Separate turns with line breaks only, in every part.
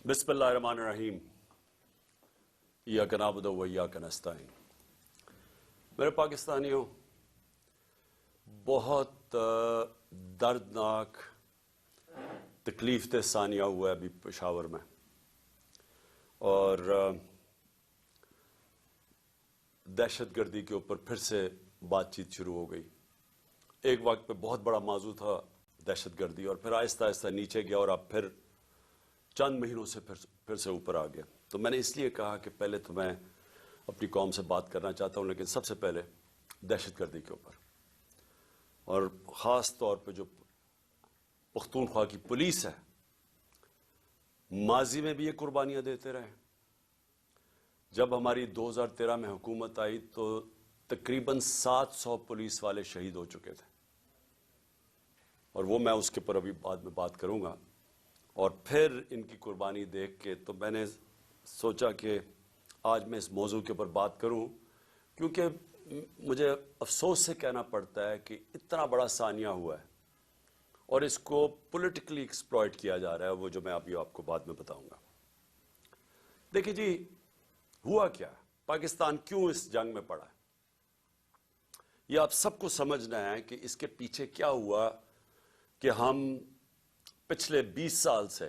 بسم اللہ الرحمن الرحیم ایاک نعبد و ایاک نستعین۔ میرے پاکستانیوں، بہت دردناک تکلیف دہ ثانیہ ہوا ہے ابھی پشاور میں، اور دہشت گردی کے اوپر پھر سے بات چیت شروع ہو گئی۔ ایک وقت پہ بہت بڑا موضوع تھا دہشت گردی، اور پھر آہستہ آہستہ نیچے گیا، اور اب پھر چند مہینوں سے پھر سے اوپر آ گیا۔ تو میں نے اس لیے کہا کہ پہلے تو میں اپنی قوم سے بات کرنا چاہتا ہوں، لیکن سب سے پہلے دہشت گردی کے اوپر، اور خاص طور پہ جو پختونخوا کی پولیس ہے، ماضی میں بھی یہ قربانیاں دیتے رہے۔ جب ہماری 2013 میں حکومت آئی تو تقریباً 700 پولیس والے شہید ہو چکے تھے، اور وہ میں اس کے پر ابھی بعد میں بات کروں گا۔ اور پھر ان کی قربانی دیکھ کے تو میں نے سوچا کہ آج میں اس موضوع کے اوپر بات کروں، کیونکہ مجھے افسوس سے کہنا پڑتا ہے کہ اتنا بڑا ثانیہ ہوا ہے اور اس کو پولیٹیکلی ایکسپلائٹ کیا جا رہا ہے، وہ جو میں ابھی آپ کو بعد میں بتاؤں گا۔ دیکھیں جی، ہوا کیا ہے، پاکستان کیوں اس جنگ میں پڑا ہے، یہ آپ سب کو سمجھنا ہے کہ اس کے پیچھے کیا ہوا کہ ہم پچھلے 20 سال سے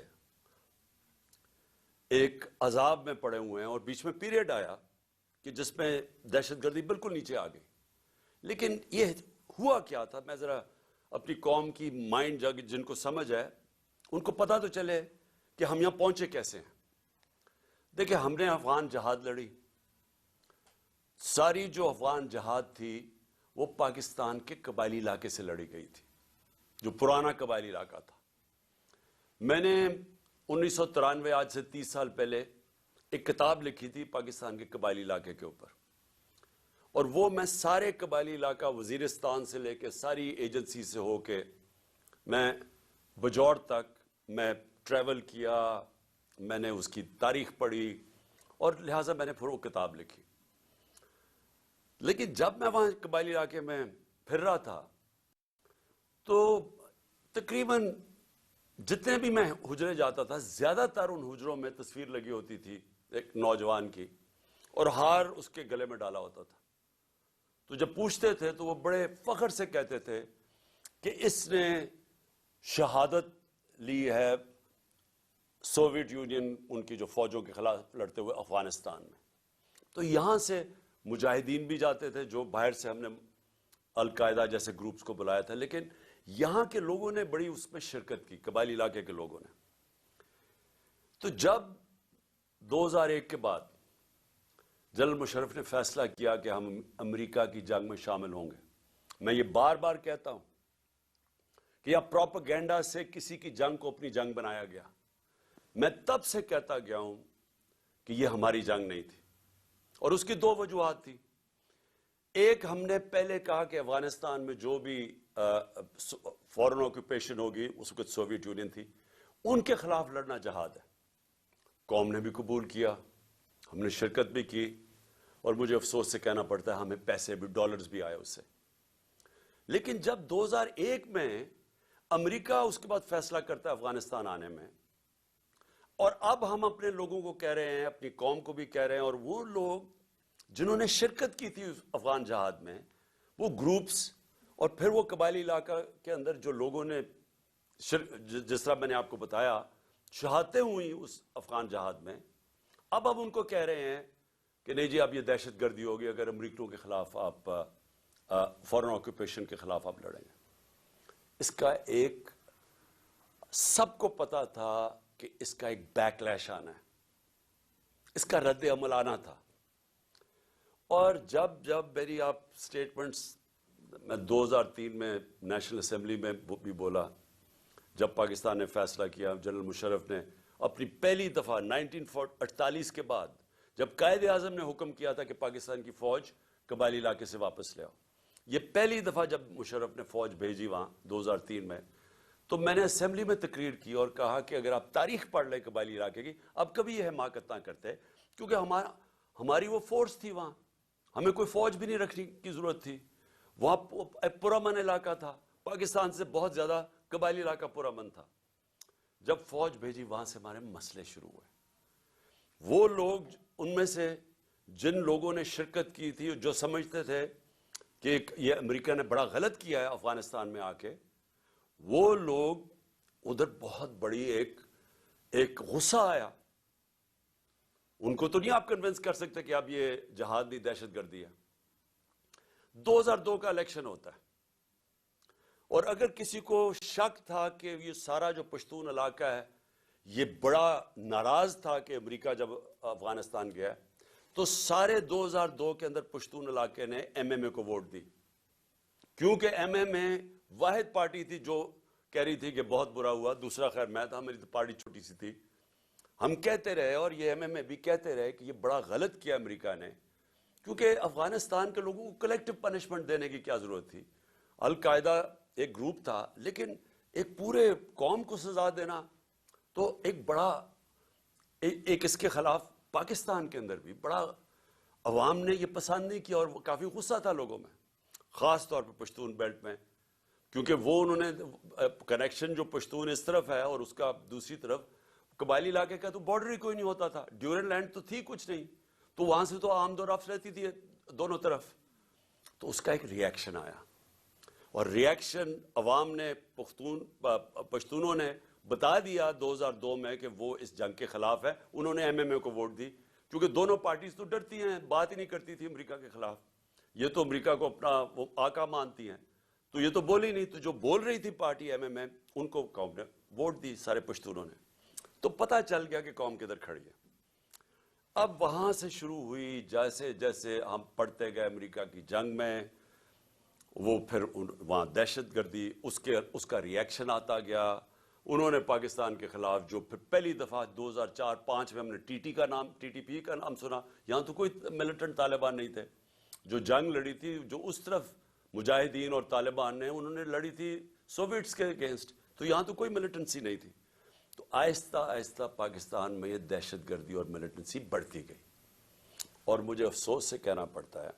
ایک عذاب میں پڑے ہوئے ہیں، اور بیچ میں پیریڈ آیا کہ جس میں دہشت گردی بالکل نیچے آ گئی۔ لیکن یہ ہوا کیا تھا، میں ذرا اپنی قوم کی مائنڈ جن کو سمجھ ہے ان کو پتا تو چلے کہ ہم یہاں پہنچے کیسے ہیں۔ دیکھیں، ہم نے افغان جہاد لڑی، ساری جو افغان جہاد تھی وہ پاکستان کے قبائلی علاقے سے لڑی گئی تھی، جو پرانا قبائلی علاقہ تھا۔ میں نے 1993 آج سے 30 سال پہلے ایک کتاب لکھی تھی پاکستان کے قبائلی علاقے کے اوپر، اور وہ میں سارے قبائلی علاقہ وزیرستان سے لے کے ساری ایجنسی سے ہو کے میں بجوڑ تک میں ٹریول کیا، میں نے اس کی تاریخ پڑھی، اور لہٰذا میں نے پھر وہ کتاب لکھی۔ لیکن جب میں وہاں قبائلی علاقے میں پھر رہا تھا تو تقریباً جتنے بھی میں حجرے جاتا تھا، زیادہ تر ان حجروں میں تصویر لگی ہوتی تھی ایک نوجوان کی، اور ہار اس کے گلے میں ڈالا ہوتا تھا۔ تو جب پوچھتے تھے تو وہ بڑے فخر سے کہتے تھے کہ اس نے شہادت لی ہے سوویت یونین ان کی جو فوجوں کے خلاف لڑتے ہوئے افغانستان میں۔ تو یہاں سے مجاہدین بھی جاتے تھے، جو باہر سے ہم نے القاعدہ جیسے گروپس کو بلایا تھا، لیکن یہاں کے لوگوں نے بڑی اس میں شرکت کی، قبائلی علاقے کے لوگوں نے۔ تو جب 2001 کے بعد جنرل مشرف نے فیصلہ کیا کہ ہم امریکہ کی جنگ میں شامل ہوں گے، میں یہ بار بار کہتا ہوں کہ یہ پروپیگنڈا سے کسی کی جنگ کو اپنی جنگ بنایا گیا۔ میں تب سے کہتا گیا ہوں کہ یہ ہماری جنگ نہیں تھی، اور اس کی 2 وجوہات تھی۔ ایک، ہم نے پہلے کہا کہ افغانستان میں جو بھی فورن آکوپیشن ہوگی، اس وقت سوویت یونین تھی، ان کے خلاف لڑنا جہاد ہے۔ قوم نے بھی قبول کیا، ہم نے شرکت بھی کی، اور مجھے افسوس سے کہنا پڑتا ہے ہمیں پیسے بھی، ڈالرز بھی آئے اس سے۔ لیکن جب 2001 میں امریکہ اس کے بعد فیصلہ کرتا ہے افغانستان آنے میں، اور اب ہم اپنے لوگوں کو کہہ رہے ہیں، اپنی قوم کو بھی کہہ رہے ہیں، اور وہ لوگ جنہوں نے شرکت کی تھی افغان جہاد میں، وہ گروپس اور پھر وہ قبائلی علاقہ کے اندر جو لوگوں نے جس طرح میں نے آپ کو بتایا شہادتیں ہوئی اس افغان جہاد میں، اب ان کو کہہ رہے ہیں کہ نہیں جی، اب یہ دہشت گردی ہوگی اگر امریکیوں کے خلاف آپ فورن آکوپیشن کے خلاف آپ لڑیں گے۔ اس کا ایک سب کو پتا تھا کہ اس کا ایک بیک لیش آنا ہے، اس کا رد عمل آنا تھا۔ اور جب میری آپ سٹیٹمنٹس میں 2003 میں نیشنل اسمبلی میں بھی بولا، جب پاکستان نے فیصلہ کیا، جنرل مشرف نے اپنی پہلی دفعہ 1948 کے بعد جب قائد اعظم نے حکم کیا تھا کہ پاکستان کی فوج قبائلی علاقے سے واپس لے آؤ، یہ پہلی دفعہ جب مشرف نے فوج بھیجی وہاں 2003 میں، تو میں نے اسمبلی میں تقریر کی اور کہا کہ اگر آپ تاریخ پڑھ لیں قبائلی علاقے کی، اب کبھی یہ حماقت نہ کرتے، کیونکہ ہماری وہ فورس تھی وہاں، ہمیں کوئی فوج بھی نہیں رکھنے کی ضرورت تھی۔ وہاں پرامن علاقہ تھا، پاکستان سے بہت زیادہ قبائلی علاقہ پرامن تھا۔ جب فوج بھیجی وہاں سے ہمارے مسئلے شروع ہوئے. وہ لوگ ان میں سے جن لوگوں نے شرکت کی تھی جو سمجھتے تھے کہ یہ امریکہ نے بڑا غلط کیا ہے افغانستان میں آ کے, وہ لوگ ادھر بہت بڑی ایک غصہ آیا. ان کو تو نہیں آپ کنونس کر سکتے کہ اب یہ جہاد نہیں دہشت گردی ہے. 2002 کا الیکشن ہوتا ہے, اور اگر کسی کو شک تھا کہ یہ سارا جو پشتون علاقہ ہے یہ بڑا ناراض تھا کہ امریکہ جب افغانستان گیا, تو سارے 2002 کے اندر پشتون علاقے نے ایم ایم اے کو ووٹ دی, کیونکہ ایم ایم اے واحد پارٹی تھی جو کہہ رہی تھی کہ بہت برا ہوا. دوسرا خیر میں تھا, میری تو پارٹی چھوٹی سی تھی. ہم کہتے رہے اور یہ ایم ایم اے بھی کہتے رہے کہ یہ بڑا غلط کیا امریکہ نے, کیونکہ افغانستان کے لوگوں کو کلیکٹو پنشمنٹ دینے کی کیا ضرورت تھی. القاعدہ ایک گروپ تھا, لیکن ایک پورے قوم کو سزا دینا تو ایک بڑا ایک اس کے خلاف پاکستان کے اندر بھی بڑا عوام نے یہ پسند نہیں کیا, اور کافی غصہ تھا لوگوں میں, خاص طور پہ پشتون بیلٹ میں, کیونکہ وہ انہوں نے کنیکشن جو پشتون اس طرف ہے اور اس کا دوسری طرف قبائلی علاقے کا تو بارڈر ہی کوئی نہیں ہوتا تھا. ڈیورن لینڈ تو تھی کچھ نہیں, تو وہاں سے تو آمد و رفت رہتی تھی دونوں طرف. تو اس کا ایک ری ایکشن آیا, اور ری ایکشن عوام نے پشتونوں نے بتا دیا 2002 میں کہ وہ اس جنگ کے خلاف ہے. انہوں نے ایم ایم اے کو ووٹ دی, کیونکہ دونوں پارٹیز تو ڈرتی ہیں, بات ہی نہیں کرتی تھی امریکہ کے خلاف. یہ تو امریکہ کو اپنا وہ آقا مانتی ہیں, تو یہ تو بولی نہیں. تو جو بول رہی تھی پارٹی ایم ایم اے, ان کو قوم نے ووٹ دی, سارے پشتونوں نے. تو پتہ چل گیا کہ قوم کدھر کھڑی ہے. اب وہاں سے شروع ہوئی, جیسے جیسے ہم پڑھتے گئے امریکہ کی جنگ میں, وہ پھر وہاں دہشت گردی اس کا ری ایکشن آتا گیا. انہوں نے پاکستان کے خلاف جو پھر پہلی دفعہ 2004-05 میں ہم نے ٹی ٹی پی کا نام سنا. یہاں تو کوئی ملیٹنٹ طالبان نہیں تھے. جو جنگ لڑی تھی جو اس طرف مجاہدین اور طالبان نے, انہوں نے لڑی تھی سوویٹس کے اگینسٹ, تو یہاں تو کوئی ملیٹنسی نہیں تھی. تو آہستہ آہستہ پاکستان میں یہ دہشت گردی اور ملیٹنسی بڑھتی گئی. اور مجھے افسوس سے کہنا پڑتا ہے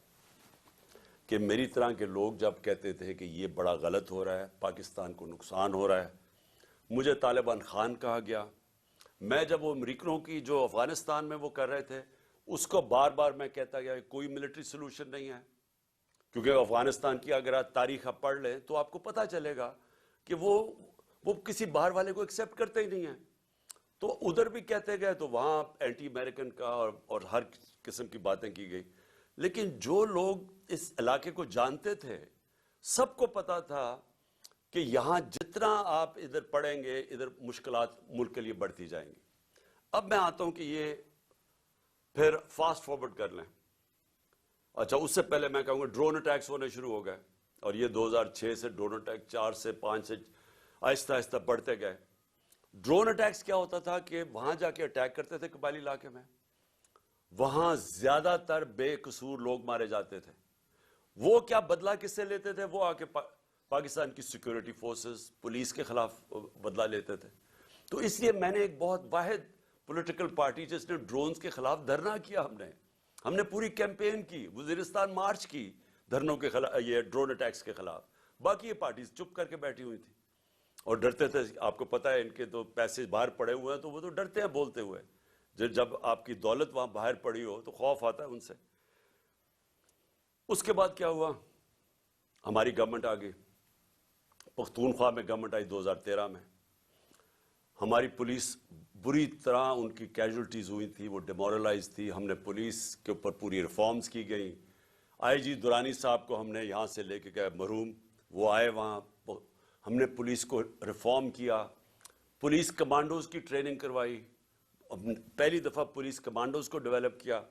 کہ میری طرح کے لوگ جب کہتے تھے کہ یہ بڑا غلط ہو رہا ہے, پاکستان کو نقصان ہو رہا ہے, مجھے طالبان خان کہا گیا. میں جب وہ امریکنوں کی جو افغانستان میں وہ کر رہے تھے, اس کو بار بار میں کہتا گیا کہ کوئی ملٹری سلوشن نہیں ہے, کیونکہ افغانستان کی اگر آپ تاریخ آپ پڑھ لیں تو آپ کو پتہ چلے گا کہ وہ کسی باہر والے کو ایکسیپٹ کرتے ہی نہیں ہیں. تو ادھر بھی کہتے گئے, تو وہاں اینٹی امریکن کا اور ہر قسم کی باتیں کی گئی. لیکن جو لوگ اس علاقے کو جانتے تھے, سب کو پتا تھا کہ یہاں جتنا آپ ادھر پڑھیں گے ادھر مشکلات ملک کے لیے بڑھتی جائیں گی. اب میں آتا ہوں کہ یہ پھر فاسٹ فارورڈ کر لیں. اچھا, اس سے پہلے میں کہوں گا ڈرون اٹیکس ہونے شروع ہو گئے, اور یہ 2006 سے ڈرون اٹیک 4 سے 5 سے آہستہ آہستہ بڑھتے گئے. ڈرون اٹیکس کیا ہوتا تھا کہ وہاں جا کے اٹیک کرتے تھے قبائلی علاقے میں, وہاں زیادہ تر بے قصور لوگ مارے جاتے تھے. وہ کیا بدلہ کس سے لیتے تھے؟ وہ آ کے پاکستان کی سیکیورٹی فورسز پولیس کے خلاف بدلہ لیتے تھے. تو اس لیے میں نے ایک بہت واحد پولیٹیکل پارٹی جس نے ڈرونز کے خلاف دھرنا کیا, ہم نے پوری کیمپین کی, وزیرستان مارچ کی دھرنوں کے خلاف, یہ ڈرون اٹیکس کے خلاف. باقی یہ پارٹیز چپ کر کے بیٹھی ہوئی تھی اور ڈرتے تھے. آپ کو پتہ ہے ان کے تو پیسے باہر پڑے ہوئے ہیں, تو وہ تو ڈرتے ہیں بولتے ہوئے. جب آپ کی دولت وہاں باہر پڑی ہو تو خوف آتا ہے ان سے. اس کے بعد کیا ہوا, ہماری گورنمنٹ آ گئی, پختونخوا میں گورنمنٹ آئی 2013 میں. ہماری پولیس بری طرح ان کی کیجولٹیز ہوئی تھی, وہ ڈیمورلائز تھی. ہم نے پولیس کے اوپر پوری ریفارمز کی گئیں. آئی جی درانی صاحب کو ہم نے یہاں سے لے کے گئے مرحوم, وہ آئے وہاں, ہم نے پولیس کو ریفارم کیا, پولیس کمانڈوز کی ٹریننگ کروائی, پہلی دفعہ پولیس کمانڈوز کو ڈیولپ کیا,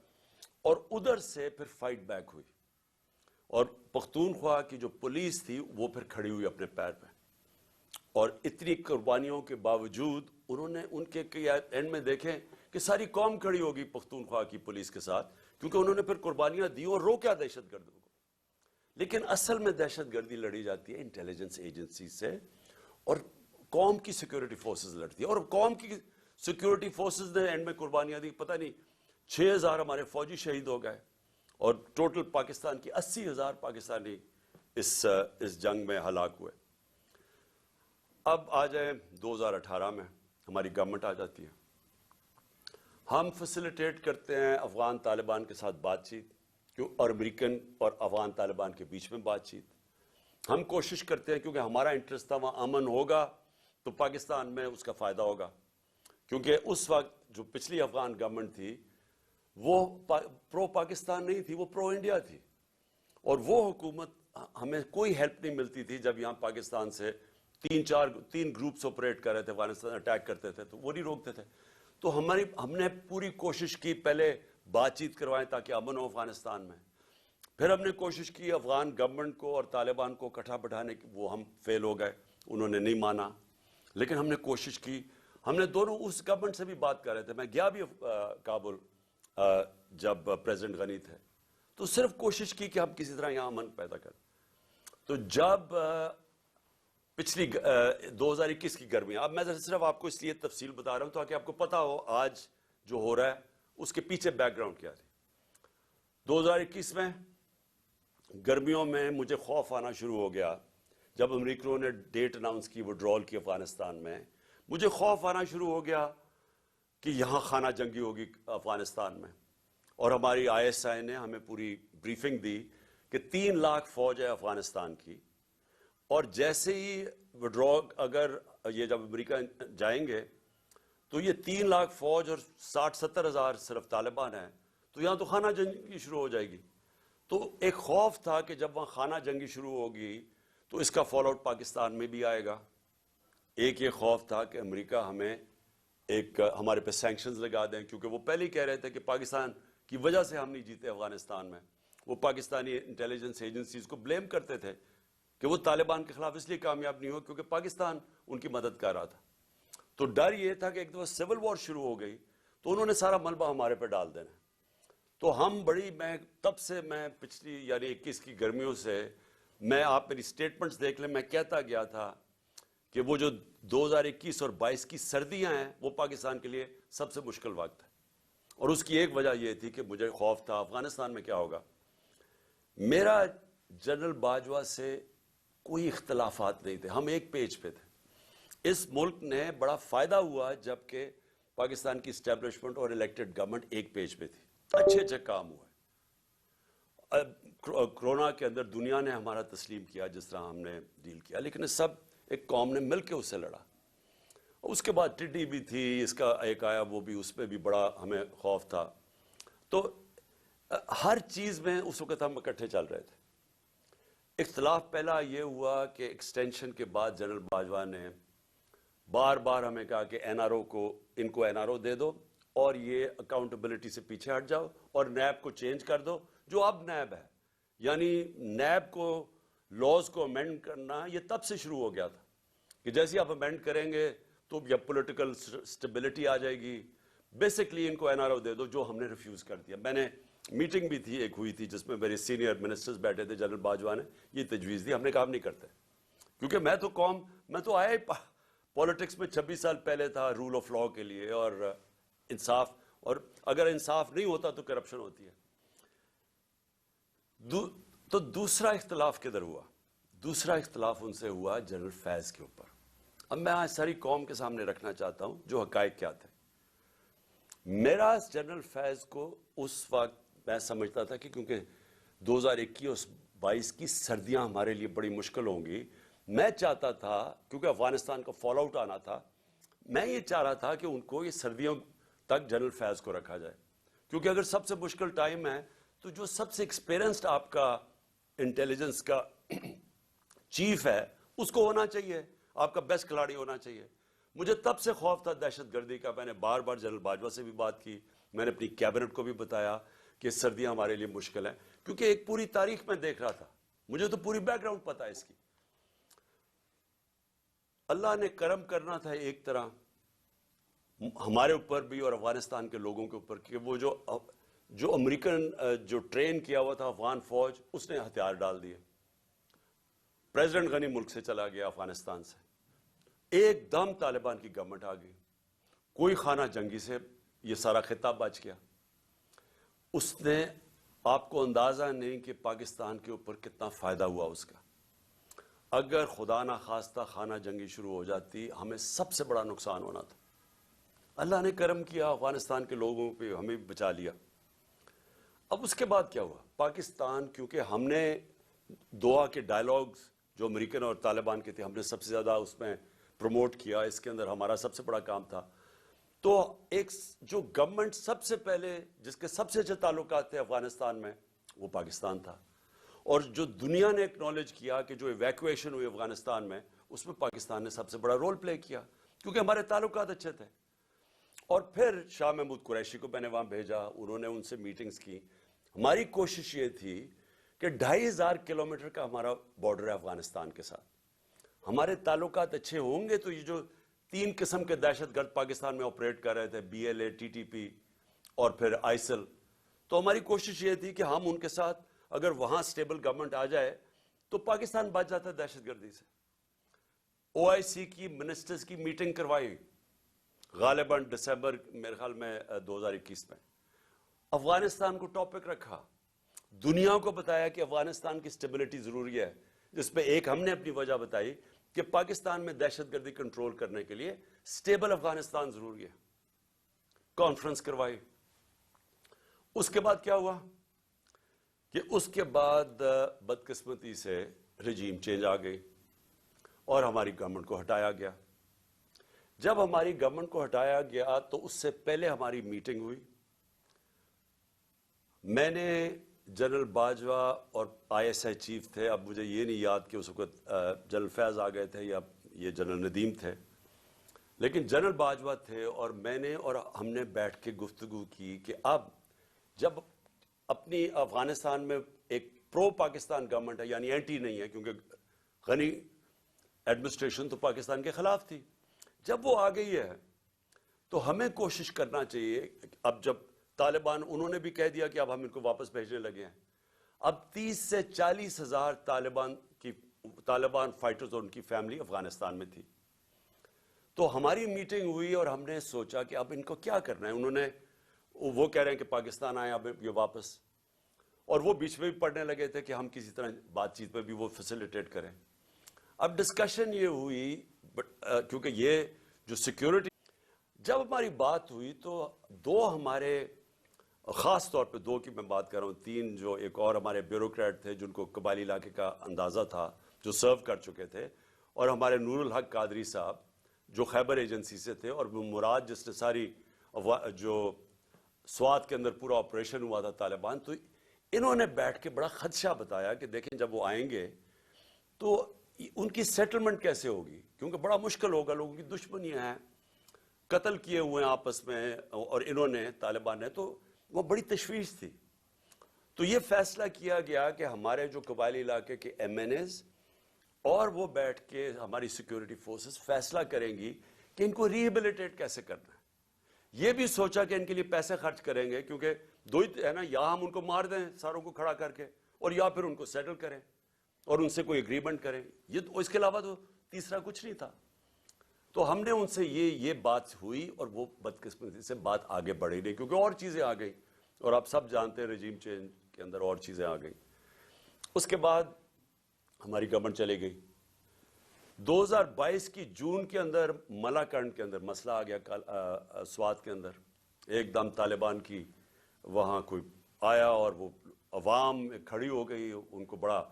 اور ادھر سے پھر فائٹ بیک ہوئی. اور پختونخوا کی جو پولیس تھی وہ پھر کھڑی ہوئی اپنے پیر پہ, اور اتنی قربانیوں کے باوجود انہوں نے ان کے اینڈ میں دیکھیں کہ ساری قوم کھڑی ہوگی پختونخوا کی پولیس کے ساتھ, کیونکہ انہوں نے پھر قربانیاں دی اور روکا دہشت گردوں کو. لیکن اصل میں دہشت گردی لڑی جاتی ہے انٹیلیجنس ایجنسی سے, اور قوم کی سیکیورٹی فورسز لڑتی ہے. اور قوم کی سیکیورٹی فورسز نے اینڈ میں قربانیاں دی, پتہ نہیں 6,000 ہمارے فوجی شہید ہو گئے, اور ٹوٹل پاکستان کی 80,000 پاکستانی اس جنگ میں ہلاک ہوئے. اب آ جائیں 2018 میں. ہماری گورنمنٹ آ جاتی ہے. ہم فیسیلیٹیٹ کرتے ہیں افغان طالبان کے ساتھ بات چیت اور امریکن اور افغان طالبان کے بیچ میں بات چیت. ہم کوشش کرتے ہیں کیونکہ ہمارا انٹرسٹ تھا وہاں امن ہوگا تو پاکستان میں اس کا فائدہ ہوگا. کیونکہ اس وقت جو پچھلی افغان گورنمنٹ تھی وہ پرو پاکستان نہیں تھی, وہ پرو انڈیا تھی. اور وہ حکومت, ہمیں کوئی ہیلپ نہیں ملتی تھی جب یہاں پاکستان سے تین گروپس آپریٹ کر رہے تھے, افغانستان اٹیک کرتے تھے تو وہ نہیں روکتے تھے. تو ہم نے پوری کوشش کی پہلے بات چیت کروائیں تاکہ امن ہو افغانستان میں. پھر ہم نے کوشش کی افغان گورنمنٹ کو اور طالبان کو اکٹھا بٹھانے کی, وہ ہم فیل ہو گئے, انہوں نے نہیں مانا. لیکن ہم نے کوشش کی, ہم نے دونوں اس گورنمنٹ سے بھی بات کر رہے تھے. میں گیا بھی کابل جب پریزیڈنٹ غنی تھے, تو صرف کوشش کی کہ ہم کسی طرح یہاں امن پیدا کریں. تو جب پچھلی 2021 کی گرمی, اب میں صرف آپ کو اس لیے تفصیل بتا رہا ہوں تاکہ آپ کو پتا ہو آج جو ہو رہا ہے اس کے پیچھے بیک گراؤنڈ کیا تھی. 2021 میں گرمیوں میں مجھے خوف آنا شروع ہو گیا جب امریکیوں نے ڈیٹ اناؤنس کی وڈرول کی افغانستان میں. مجھے خوف آنا شروع ہو گیا کہ یہاں خانہ جنگی ہوگی افغانستان میں. اور ہماری ISI نے ہمیں پوری بریفنگ دی کہ 3 لاکھ فوج ہے افغانستان کی, اور جیسے ہی وڈرا, اگر یہ جب امریکہ جائیں گے تو یہ 3 لاکھ فوج اور 60-70 ہزار صرف طالبان ہیں, تو یہاں تو خانہ جنگی شروع ہو جائے گی. تو ایک خوف تھا کہ جب وہاں خانہ جنگی شروع ہوگی تو اس کا فال آؤٹ پاکستان میں بھی آئے گا. ایک یہ خوف تھا کہ امریکہ ہمیں ہمارے پہ سینکشنز لگا دیں, کیونکہ وہ پہلے ہی کہہ رہے تھے کہ پاکستان کی وجہ سے ہم نہیں جیتے افغانستان میں. وہ پاکستانی انٹیلیجنس ایجنسیز کو بلیم کرتے تھے کہ وہ طالبان کے خلاف اس لیے کامیاب نہیں ہو کیونکہ پاکستان ان کی مدد کر رہا تھا. تو ڈر یہ تھا کہ ایک دفعہ سول وار شروع ہو گئی تو انہوں نے سارا ملبہ ہمارے پہ ڈال دینا. تو تب سے میں پچھلی یعنی 21 کی گرمیوں سے, میں آپ میری سٹیٹمنٹس دیکھ لیں, میں کہتا گیا تھا کہ وہ جو 2021 اور 22 کی سردیاں ہیں وہ پاکستان کے لیے سب سے مشکل وقت ہے. اور اس کی ایک وجہ یہ تھی کہ مجھے خوف تھا افغانستان میں کیا ہوگا. میرا جنرل باجوہ سے کوئی اختلافات نہیں تھے, ہم ایک پیج پہ تھے. اس ملک نے بڑا فائدہ ہوا جبکہ پاکستان کی اسٹیبلشمنٹ اور الیکٹڈ گورنمنٹ ایک پیج پہ تھی, اچھے کام ہوئے. کرونا کے اندر دنیا نے ہمارا تسلیم کیا جس طرح ہم نے ڈیل کیا, لیکن سب ایک قوم نے مل کے اس سے لڑا. اس کے بعد ٹڈی بھی تھی, اس کا ایک آیا وہ بھی, اس پہ بھی بڑا ہمیں خوف تھا. تو ہر چیز میں اس وقت ہم اکٹھے چل رہے تھے. اختلاف پہلا یہ ہوا کہ ایکسٹینشن کے بعد جنرل باجوہ نے بار بار ہمیں کہا کہ NRO کو, ان کو NRO دے دو اور یہ اکاؤنٹیبلٹی سے پیچھے ہٹ جاؤ اور نیب کو چینج کر دو جو اب نیب ہے. یعنی نیب کو لاز کو امینڈ کرنا یہ تب سے شروع ہو گیا تھا کہ جیسے آپ امینڈ کریں گے تو یا پولیٹیکل سٹیبلٹی آ جائے گی. بیسکلی ان کو NRO دے دو, جو ہم نے ریفیوز کر دیا. میں نے میٹنگ بھی تھی, ایک ہوئی تھی جس میں میرے سینئر منسٹرز بیٹھے تھے, جنرل باجوہ نے یہ تجویز دی. ہم نے کہا نہیں کرتے کیونکہ میں تو آیا ہی پالیٹکس میں 26 سال پہلے تھا رول آف لاء کے لیے اور انصاف, اور اگر انصاف نہیں ہوتا تو کرپشن ہوتی ہے. تو دوسرا اختلاف کدھر ہوا؟ دوسرا اختلاف ان سے ہوا جنرل فیض کے اوپر. اب میں آج ساری قوم کے سامنے رکھنا چاہتا ہوں جو حقائق کیا تھے. میرا جنرل فیض کو اس وقت میں سمجھتا تھا کہ کیونکہ 2021-22 کی سردیاں ہمارے لیے بڑی مشکل ہوں گی, میں چاہتا تھا کیونکہ افغانستان کا فال آؤٹ آنا تھا, میں یہ چاہ رہا تھا کہ ان کو یہ سردیوں تک جنرل فیض کو رکھا جائے. کیونکہ اگر سب سے مشکل ٹائم ہے تو جو سب سے ایکسپیرینسڈ آپ کا انٹیلیجنس کا چیف ہے اس کو ہونا چاہیے, آپ کا بیسٹ کھلاڑی ہونا چاہیے. مجھے تب سے خوف تھا دہشت گردی کا. میں نے بار بار جنرل باجوہ سے بھی بات کی, میں نے اپنی کیبنٹ کو بھی بتایا کہ سردیاں ہمارے لیے مشکل ہیں, کیونکہ ایک پوری تاریخ میں دیکھ رہا تھا, مجھے تو پوری بیک گراؤنڈ پتا ہے اس کی. اللہ نے کرم کرنا تھا ایک طرح ہمارے اوپر بھی اور افغانستان کے لوگوں کے اوپر کہ وہ جو امریکن جو ٹرین کیا ہوا تھا افغان فوج, اس نے ہتھیار ڈال دیے. پریزیڈنٹ غنی ملک سے چلا گیا افغانستان سے, ایک دم طالبان کی گورنمنٹ آ گئی, کوئی خانہ جنگی سے یہ سارا خطہ بچ گیا. اس نے, آپ کو اندازہ نہیں کہ پاکستان کے اوپر کتنا فائدہ ہوا اس کا. اگر خدا نہ خواستہ خانہ جنگی شروع ہو جاتی ہمیں سب سے بڑا نقصان ہونا تھا. اللہ نے کرم کیا، افغانستان کے لوگوں پہ ہمیں بچا لیا۔ اب اس کے بعد کیا ہوا؟ پاکستان، کیونکہ ہم نے دوحہ کے ڈائلاگز جو امریکن اور طالبان کے تھے، ہم نے سب سے زیادہ اس میں پروموٹ کیا، اس کے اندر ہمارا سب سے بڑا کام تھا۔ تو ایک جو گورنمنٹ سب سے پہلے جس کے سب سے اچھے تعلقات تھے افغانستان میں، وہ پاکستان تھا، اور جو دنیا نے ایکنالج کیا کہ جو ایویکویشن ہوئی افغانستان میں، اس میں پاکستان نے سب سے بڑا رول پلے کیا، کیونکہ ہمارے تعلقات اچھے تھے۔ اور پھر شاہ محمود قریشی کو میں نے وہاں بھیجا، انہوں نے ان سے میٹنگز کی۔ ہماری کوشش یہ تھی کہ 2500 کلومیٹر کا ہمارا بارڈر ہے افغانستان کے ساتھ، ہمارے تعلقات اچھے ہوں گے تو یہ جو 3 قسم کے دہشت گرد پاکستان میں آپریٹ کر رہے تھے، BLA، TTP اور پھر ISIL، تو ہماری کوشش یہ تھی کہ ہم ان کے ساتھ اگر وہاں سٹیبل گورنمنٹ آ جائے تو پاکستان بچ جاتا ہے دہشت گردی سے۔ OIC کی منسٹرز کی میٹنگ کروائی غالباً دسمبر میرے خیال میں 2021 میں، افغانستان کو ٹاپک رکھا، دنیا کو بتایا کہ افغانستان کی سٹیبلٹی ضروری ہے، جس پہ ایک ہم نے اپنی وجہ بتائی کہ پاکستان میں دہشت گردی کنٹرول کرنے کے لیے سٹیبل افغانستان ضروری ہے، کانفرنس کروائی۔ اس کے بعد کیا ہوا کہ اس کے بعد بدقسمتی سے رجیم چینج آ گئی اور ہماری گورنمنٹ کو ہٹایا گیا۔ جب ہماری گورنمنٹ کو ہٹایا گیا تو اس سے پہلے ہماری میٹنگ ہوئی، میں نے جنرل باجوہ اور ISI چیف تھے، اب مجھے یہ نہیں یاد کہ اس وقت جنرل فیض آ گئے تھے یا یہ جنرل ندیم تھے، لیکن جنرل باجوہ تھے، اور میں نے اور ہم نے بیٹھ کے گفتگو کی کہ اب جب اپنی افغانستان میں ایک پرو پاکستان گورنمنٹ ہے، یعنی اینٹی نہیں ہے، کیونکہ غنی ایڈمنسٹریشن تو پاکستان کے خلاف تھی، جب وہ آ گئی ہے تو ہمیں کوشش کرنا چاہیے۔ اب جب طالبان، انہوں نے بھی کہہ دیا کہ اب ہم ان کو واپس بھیجنے لگے ہیں، اب 30 سے 40 ہزار طالبان فائٹرز اور ان کی فیملی افغانستان میں تھی۔ تو ہماری میٹنگ ہوئی اور ہم نے سوچا کہ اب ان کو کیا کرنا ہے۔ وہ کہہ رہے ہیں کہ پاکستان آئیں اب یہ واپس، اور وہ بیچ میں بھی پڑھنے لگے تھے کہ ہم کسی طرح بات چیت پہ بھی وہ فیسیلیٹیٹ کریں۔ اب ڈسکشن یہ ہوئی، کیونکہ یہ جو سیکیورٹی، جب ہماری بات ہوئی تو دو ہمارے، خاص طور پہ 2 کی میں بات کر رہا ہوں، 3 جو ایک اور ہمارے بیوروکریٹ تھے جن کو قبائلی علاقے کا اندازہ تھا، جو سرو کر چکے تھے، اور ہمارے نور الحق قادری صاحب جو خیبر ایجنسی سے تھے، اور مراد جس نے ساری جو سوات کے اندر پورا آپریشن ہوا تھا طالبان، تو انہوں نے بیٹھ کے بڑا خدشہ بتایا کہ دیکھیں جب وہ آئیں گے تو ان کی سیٹلمنٹ کیسے ہوگی، کیونکہ بڑا مشکل ہوگا، لوگوں کی دشمنیاں ہیں، قتل کیے ہوئے ہیں آپس میں، اور انہوں نے طالبان نے، تو وہ بڑی تشویش تھی۔ تو یہ فیصلہ کیا گیا کہ ہمارے جو قبائلی علاقے کے MNAs اور وہ بیٹھ کے ہماری سیکیورٹی فورسز فیصلہ کریں گی کہ ان کو ریہیبلیٹیٹ کیسے کرنا ہے۔ یہ بھی سوچا کہ ان کے لیے پیسے خرچ کریں گے، کیونکہ 2 ہی ہے نا، یا ہم ان کو مار دیں ساروں کو کھڑا کر کے، اور یا پھر ان کو سیٹل کریں اور ان سے کوئی اگریمنٹ کریں، اس کے علاوہ تو تیسرا کچھ نہیں تھا۔ تو ہم نے ان سے یہ بات ہوئی، اور وہ بدقسمتی سے بات آگے بڑھی نہیں، کیونکہ اور چیزیں آ گئی، اور آپ سب جانتے ہیں رجیم چینج کے اندر اور چیزیں آ گئی۔ اس کے بعد ہماری گورنمنٹ چلے گئی۔ 2022 کی جون کے اندر ملاکنڈ کے اندر مسئلہ آ گیا، سوات کے اندر ایک دم طالبان کی وہاں کوئی آیا، اور وہ عوام کھڑی ہو گئی، ان کو بڑا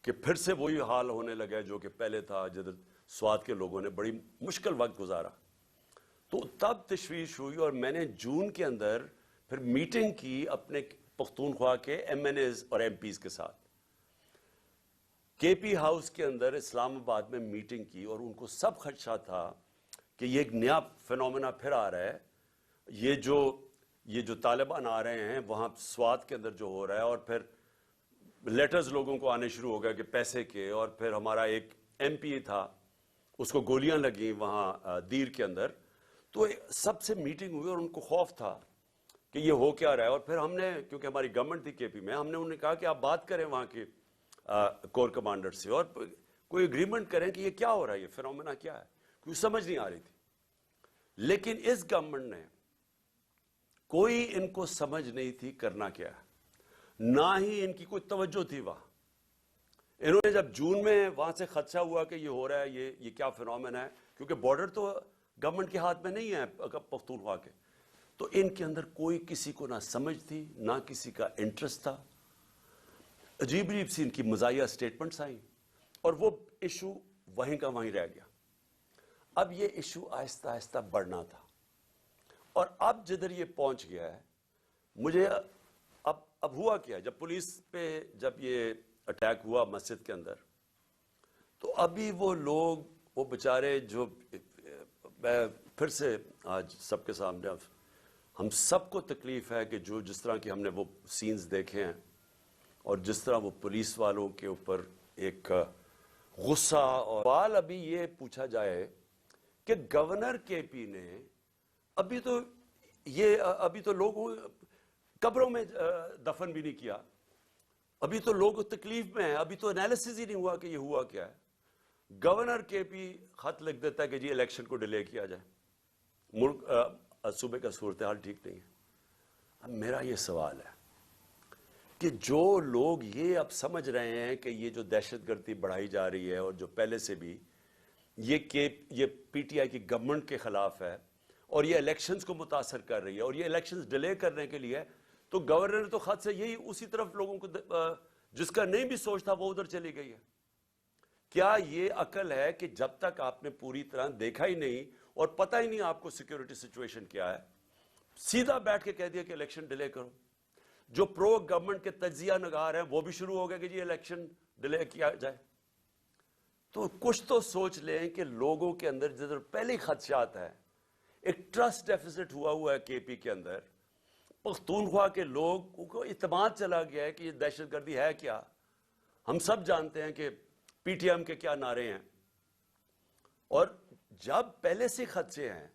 کہ پھر سے وہی حال ہونے لگا جو کہ پہلے تھا، جدھر سوات کے لوگوں نے بڑی مشکل وقت گزارا۔ تو تب تشویش ہوئی، اور میں نے جون کے اندر پھر میٹنگ کی اپنے پختونخوا کے MNAs اور MPs کے ساتھ، KP ہاؤس کے اندر اسلام آباد میں میٹنگ کی، اور ان کو سب خدشہ تھا کہ یہ ایک نیا فینومینا پھر آ رہا ہے، یہ جو طالبان آ رہے ہیں وہاں سوات کے اندر جو ہو رہا ہے، اور پھر لیٹرز لوگوں کو آنے شروع ہو گیا کہ پیسے کے، اور پھر ہمارا ایک MP تھا اس کو گولیاں لگیں وہاں دیر کے اندر۔ تو سب سے میٹنگ ہوئی اور ان کو خوف تھا کہ یہ ہو کیا رہا ہے، اور پھر ہم نے، کیونکہ ہماری گورنمنٹ تھی KP میں، ہم نے انہیں کہا کہ آپ بات کریں وہاں کے کور کمانڈر سے اور کوئی اگریمنٹ کریں کہ یہ کیا ہو رہا ہے، یہ فینومینا کیا ہے، کیونکہ سمجھ نہیں آ رہی تھی۔ لیکن اس گورنمنٹ نے کوئی ان کو سمجھ نہیں تھی کرنا کیا ہے، نہ ہی ان کی کوئی توجہ تھی وہاں۔ انہوں نے جب جون میں وہاں سے خدشہ ہوا کہ یہ ہو رہا ہے، یہ کیا فینومینا ہے، کیونکہ بارڈر تو گورنمنٹ کے ہاتھ میں نہیں ہے پختونخوا کے. تو ان کے اندر کوئی کسی کو نہ سمجھ تھی نہ کسی کا انٹرسٹ تھا. عجیب عجیب سی ان کی مزاحیہ سٹیٹمنٹس آئیں اور وہ ایشو وہیں کا وہیں رہ گیا. اب یہ ایشو آہستہ آہستہ بڑھنا تھا اور اب جدھر یہ پہنچ گیا ہے مجھے اب ہوا کیا جب پولیس پہ جب یہ اٹیک ہوا مسجد کے اندر تو ابھی وہ لوگ وہ بیچارے جو میں پھر سے آج سب کے سامنے ہم سب کو تکلیف ہے کہ جو جس طرح کی ہم نے وہ سینز دیکھے ہیں اور جس طرح وہ پولیس والوں کے اوپر ایک غصہ. اور سوال ابھی یہ پوچھا جائے کہ گورنر کے پی نے ابھی تو لوگوں قبروں میں دفن بھی نہیں کیا, ابھی تو لوگ تکلیف میں ہیں, ابھی تو انالیسس ہی نہیں ہوا کہ یہ ہوا کیا ہے. گورنر کے پی خط لکھ دیتا ہے کہ جی الیکشن کو ڈیلے کیا جائے, ملک صوبے کا صورتحال ٹھیک نہیں ہے. اب میرا یہ سوال ہے کہ جو لوگ یہ اب سمجھ رہے ہیں کہ یہ جو دہشت گردی بڑھائی جا رہی ہے اور جو پہلے سے بھی یہ پی ٹی آئی کی گورنمنٹ کے خلاف ہے اور یہ الیکشنز کو متاثر کر رہی ہے اور یہ الیکشنز ڈیلے کرنے کے لیے, تو گورنر نے تو خط سے یہی اسی طرف لوگوں کو جس کا نہیں بھی سوچ تھا وہ ادھر چلی گئی ہے. کیا یہ عقل ہے کہ جب تک آپ نے پوری طرح دیکھا ہی نہیں اور پتہ ہی نہیں آپ کو سیکیورٹی سچویشن کیا ہے, سیدھا بیٹھ کے کہہ دیا کہ الیکشن ڈیلے کرو. جو پرو گورنمنٹ کے تجزیہ نگار ہیں وہ بھی شروع ہو گئے کہ جی الیکشن ڈیلے کیا جائے. تو کچھ تو سوچ لیں کہ لوگوں کے اندر جدھر پہلے خدشات ہیں, ایک ٹرسٹ ڈیفیسٹ ہوا ہے کے پی کے اندر, پختونخوا کے لوگوں کو اعتماد چلا گیا ہے کہ یہ دہشت گردی ہے کیا. ہم سب جانتے ہیں کہ پی ٹی ایم کے کیا نعرے ہیں, اور جب پہلے سے خدشے ہیں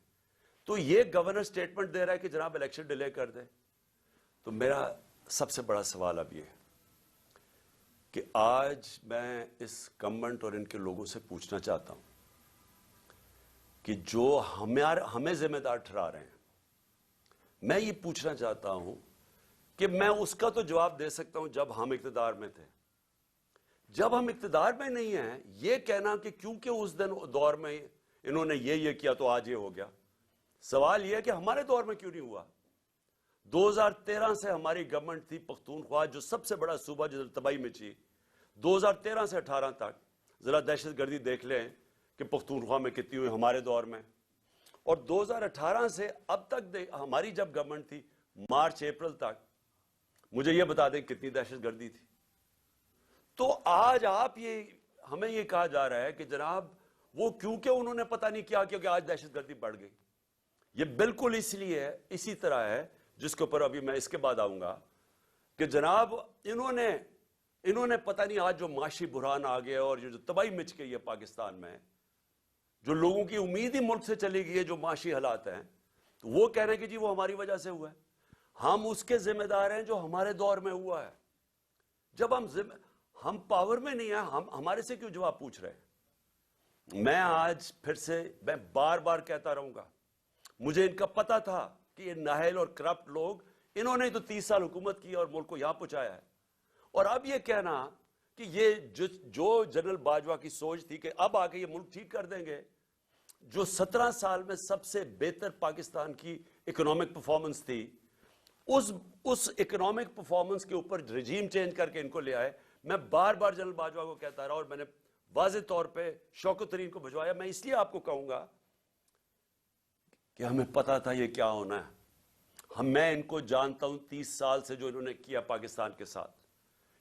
تو یہ گورنر سٹیٹمنٹ دے رہا ہے کہ جناب الیکشن ڈیلے کر دے. تو میرا سب سے بڑا سوال اب یہ ہے کہ آج میں اس گورنمنٹ اور ان کے لوگوں سے پوچھنا چاہتا ہوں کہ جو ہمیں ذمہ دار ٹھہرا رہے ہیں, میں یہ پوچھنا چاہتا ہوں کہ میں اس کا تو جواب دے سکتا ہوں جب ہم اقتدار میں تھے. جب ہم اقتدار میں نہیں ہیں, یہ کہنا کہ کیونکہ اس دور میں انہوں نے یہ کیا تو آج یہ ہو گیا. سوال یہ ہے کہ ہمارے دور میں کیوں نہیں ہوا. 2013 سے ہماری گورنمنٹ تھی پختونخوا, جو سب سے بڑا صوبہ جدھر تباہی مچی. 2013 سے 18 تک ذرا دہشت گردی دیکھ لیں کہ پختونخوا میں کتنی ہوئی ہمارے دور میں, اور 2018 سے اب تک ہماری جب گورنمنٹ تھی مارچ اپریل تک مجھے یہ بتا دیں کتنی دہشت گردی تھی. تو آج ہمیں یہ کہا جا رہا ہے کہ جناب وہ کیونکہ انہوں نے پتہ نہیں کیا کیونکہ آج دہشت گردی بڑھ گئی. یہ بالکل اس لیے اسی طرح ہے جس کے اوپر ابھی میں اس کے بعد آؤں گا کہ جناب انہوں نے پتہ نہیں آج جو معاشی بحران آ گیا اور جو تباہی مچ گئی ہے پاکستان میں, جو لوگوں کی امید ہی ملک سے چلی گئی ہے, جو معاشی حالات ہیں, تو وہ کہہ رہے ہیں کہ جی وہ ہماری وجہ سے ہوا ہے. ہم اس کے ذمہ دار ہیں جو ہمارے دور میں ہوا ہے. جب ہم پاور میں نہیں ہیں, ہمارے سے کیوں جواب پوچھ رہے ہیں. میں آج پھر سے میں بار بار کہتا رہوں گا, مجھے ان کا پتا تھا کہ یہ نااہل اور کرپٹ لوگ, انہوں نے تو 30 سال حکومت کی اور ملک کو یہاں پہنچایا ہے. اور اب یہ کہنا کہ یہ جو جنرل باجوہ کی سوچ تھی کہ اب آ کے یہ ملک ٹھیک کر دیں گے, جو 17 سال میں سب سے بہتر پاکستان کی اکنامک پرفارمنس تھی, اس اکنامک پرفارمنس کے اوپر رجیم چینج کر کے ان کو لے آئے. میں بار بار جنرل باجوہ کو کہتا رہا اور میں نے واضح طور پہ شوکت ترین کو بھجوایا. میں اس لیے آپ کو کہوں گا کہ ہمیں پتا تھا یہ کیا ہونا ہے. میں ان کو جانتا ہوں 30 سال سے جو انہوں نے کیا پاکستان کے ساتھ.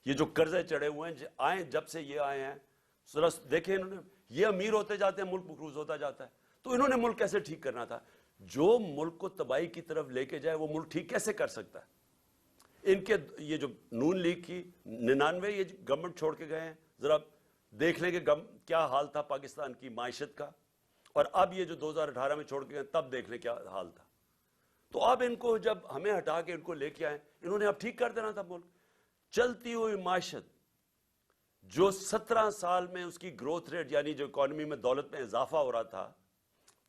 یہ جو قرضے چڑھے ہوئے ہیں جب سے یہ آئے ہیں, ذرا دیکھیں انہوں نے, یہ امیر ہوتے جاتے ہیں, ملک مقروض ہوتا جاتا ہے. تو انہوں نے ملک کیسے ٹھیک کرنا تھا. جو ملک کو تباہی کی طرف لے کے جائے وہ ملک ٹھیک کیسے کر سکتا ہے. ان کے یہ جو نون لیگ کی 99 یہ گورنمنٹ چھوڑ کے گئے ہیں, ذرا دیکھ لیں کہ کیا حال تھا پاکستان کی معیشت کا, اور اب یہ جو 2018 میں چھوڑ کے گئے تب دیکھ لیں کیا حال تھا. تو اب ان کو جب ہمیں ہٹا کے ان کو لے کے آئے, انہوں نے اب ٹھیک کر دینا تھا ملک. چلتی ہوئی معیشت جو 17 سال میں اس کی گروتھ ریٹ یعنی جو اکانومی میں دولت میں اضافہ ہو رہا تھا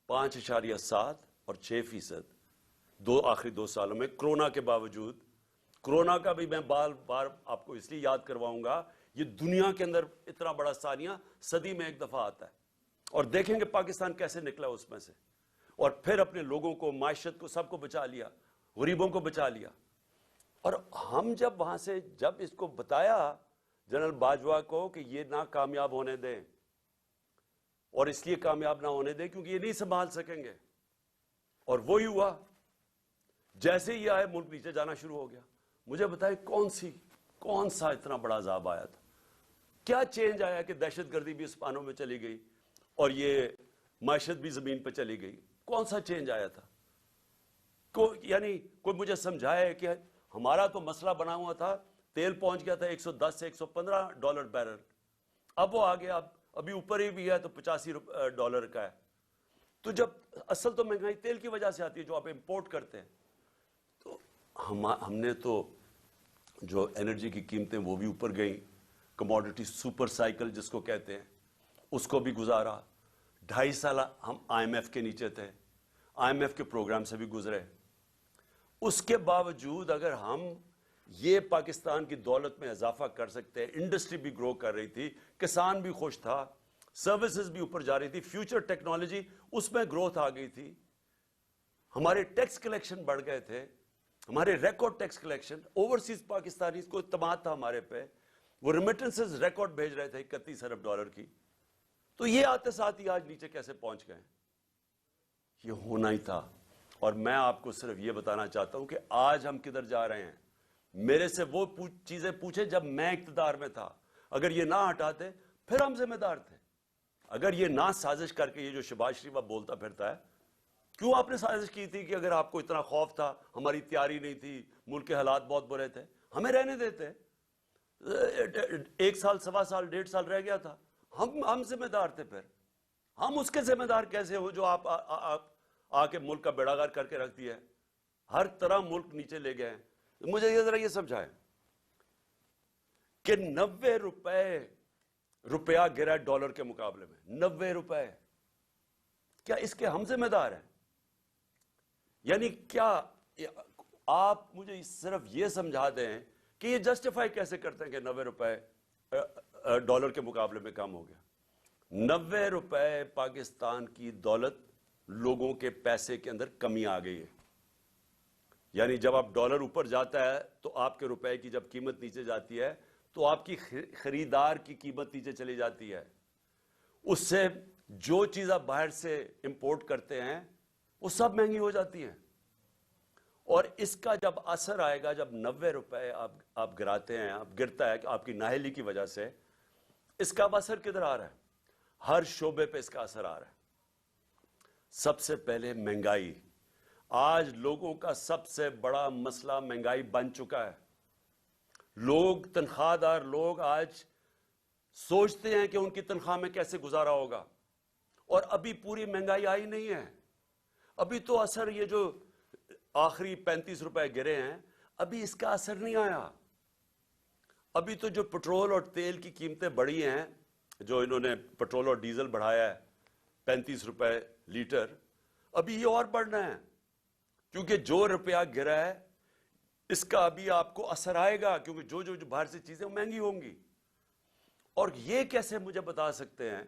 5.7 اور 6%, آخری 2 سالوں میں کرونا کے باوجود. کرونا کا بھی میں بار بار آپ کو اس لیے یاد کرواؤں گا, یہ دنیا کے اندر اتنا بڑا ثانیہ صدی میں ایک دفعہ آتا ہے, اور دیکھیں گے پاکستان کیسے نکلا اس میں سے. اور پھر اپنے لوگوں کو, معیشت کو, سب کو بچا لیا, غریبوں کو بچا لیا. اور ہم جب وہاں سے جب اس کو بتایا جنرل باجوہ کو کہ یہ نہ کامیاب ہونے دیں, اور اس لیے کامیاب نہ ہونے دیں کیونکہ یہ نہیں سنبھال سکیں گے, اور وہی ہوا. جیسے ہی آئے ملک نیچے جانا شروع ہو گیا. مجھے بتائیں کون سا اتنا بڑا عذاب آیا تھا؟ کیا چینج آیا کہ دہشت گردی بھی اسپانوں میں چلی گئی اور یہ معیشت بھی زمین پہ چلی گئی؟ کون سا چینج آیا تھا؟ یعنی کوئی مجھے سمجھائے کہ ہمارا تو مسئلہ بنا ہوا تھا, تیل پہنچ گیا تھا $110 سے $115 بیرل, اب وہ آگے ابھی اوپر ہی بھی ہے تو $85 کا ہے. تو جب اصل تو مہنگائی تیل کی وجہ سے آتی ہے جو آپ امپورٹ کرتے ہیں. تو ہم نے تو جو انرجی کی قیمتیں وہ بھی اوپر گئیں, کموڈٹی سپر سائیکل جس کو کہتے ہیں اس کو بھی گزارا. 2.5 سال ہم IMF کے نیچے تھے, IMF کے پروگرام سے بھی گزرے. اس کے باوجود اگر ہم یہ پاکستان کی دولت میں اضافہ کر سکتے ہیں, انڈسٹری بھی گرو کر رہی تھی, کسان بھی خوش تھا, سروسز بھی اوپر جا رہی تھی, فیوچر ٹیکنالوجی اس میں گروتھ آ گئی تھی, ہمارے ٹیکس کلیکشن بڑھ گئے تھے, ہمارے record tax collection, overseas Pakistani کو اعتماد تھا ہمارے پہ, وہ ریمیٹنسز ریکارڈ بھیج رہے تھے $31 ارب کی. تو یہ آتے ساتھ ہی آج نیچے کیسے پہنچ گئے؟ یہ ہونا ہی تھا. اور میں آپ کو صرف یہ بتانا چاہتا ہوں کہ آج ہم کدھر جا رہے ہیں. میرے سے وہ چیزیں پوچھیں جب میں اقتدار میں تھا, اگر یہ نہ ہٹاتے پھر ہم ذمہ دار تھے. اگر یہ نہ سازش کر کے, یہ جو شہباز شریف اب بولتا پھرتا ہے, کیوں آپ نے سازش کی تھی کہ اگر آپ کو اتنا خوف تھا, ہماری تیاری نہیں تھی, ملک کے حالات بہت برے تھے, ہمیں رہنے دیتے. 1 سال, 1.25 سال, 1.5 سال رہ گیا تھا, ہم ذمہ دار تھے. پھر ہم اس کے ذمہ دار کیسے ہو جو آپ آ کے ملک کا بیڑا غرق کر کے رکھ دیا ہے, ہر طرح ملک نیچے لے گئے ہیں. مجھے یہ ذرا یہ سمجھائیں کہ 90 روپیہ گرا ڈالر کے مقابلے میں, 90 روپے. کیا اس کے ہم ذمہ دار ہیں؟ یعنی کیا آپ مجھے صرف یہ سمجھا دیں کہ یہ جسٹیفائی کیسے کرتے ہیں کہ 90 روپے ڈالر کے مقابلے میں کم ہو گیا؟ 90 روپے پاکستان کی دولت, لوگوں کے پیسے کے اندر کمی آ گئی ہے. یعنی جب آپ ڈالر اوپر جاتا ہے تو آپ کے روپے کی جب قیمت نیچے جاتی ہے تو آپ کی خریدار کی قیمت نیچے چلی جاتی ہے. اس سے جو چیز آپ باہر سے امپورٹ کرتے ہیں وہ سب مہنگی ہو جاتی ہیں. اور اس کا جب اثر آئے گا, جب 90 روپے آپ گراتے ہیں, آپ گرتا ہے کہ آپ کی نااہلی کی وجہ سے, اس کا اثر کدھر آ رہا ہے؟ ہر شعبے پہ اس کا اثر آ رہا ہے. سب سے پہلے مہنگائی. آج لوگوں کا سب سے بڑا مسئلہ مہنگائی بن چکا ہے. لوگ, تنخواہ دار لوگ آج سوچتے ہیں کہ ان کی تنخواہ میں کیسے گزارا ہوگا, اور ابھی پوری مہنگائی آئی نہیں ہے. ابھی تو اثر, یہ جو آخری 35 روپے گرے ہیں, ابھی اس کا اثر نہیں آیا. ابھی تو جو پٹرول اور تیل کی قیمتیں بڑھی ہیں, جو انہوں نے پٹرول اور ڈیزل بڑھایا ہے 35 روپے لیٹر, ابھی یہ اور بڑھنا ہے, کیونکہ جو روپیہ گرا ہے اس کا ابھی آپ کو اثر آئے گا, کیونکہ جو باہر سے چیزیں مہنگی ہوں گی. اور یہ کیسے مجھے بتا سکتے ہیں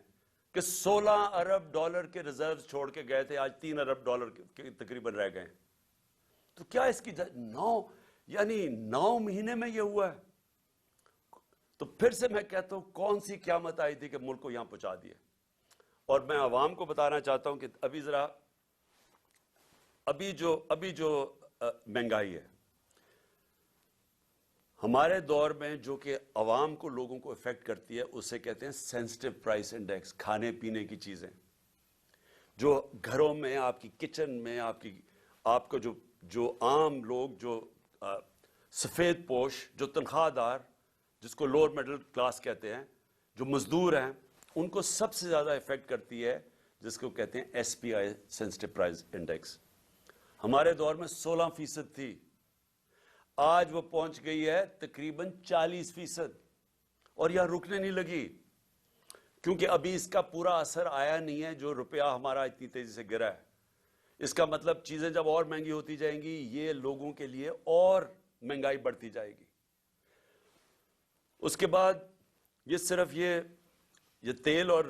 کہ 16 ارب ڈالر کے ریزروز چھوڑ کے گئے تھے, آج 3 ارب ڈالر کے تقریباً رہ گئے. تو کیا اس کی 9 مہینے میں یہ ہوا ہے؟ تو پھر سے میں کہتا ہوں, کون سی قیامت آئی تھی کہ ملک کو یہاں پہنچا دیا؟ اور میں عوام کو بتانا چاہتا ہوں کہ ابھی جو مہنگائی ہے ہمارے دور میں, جو کہ عوام کو, لوگوں کو افیکٹ کرتی ہے, اسے کہتے ہیں سینسٹیو پرائس انڈیکس. کھانے پینے کی چیزیں جو گھروں میں, آپ کی کچن میں, آپ کو جو عام لوگ, جو سفید پوش, جو تنخواہ دار, جس کو لوور مڈل کلاس کہتے ہیں, جو مزدور ہیں, ان کو سب سے زیادہ افیکٹ کرتی ہے, جس کو کہتے ہیں SPI سینسٹیو پرائس انڈیکس. ہمارے دور میں 16% تھی, آج وہ پہنچ گئی ہے تقریباً 40%, اور یہ رکنے نہیں لگی, کیونکہ ابھی اس کا پورا اثر آیا نہیں ہے جو روپیہ ہمارا اتنی تیزی سے گرا ہے. اس کا مطلب چیزیں جب اور مہنگی ہوتی جائیں گی, یہ لوگوں کے لیے اور مہنگائی بڑھتی جائے گی. اس کے بعد یہ صرف یہ تیل اور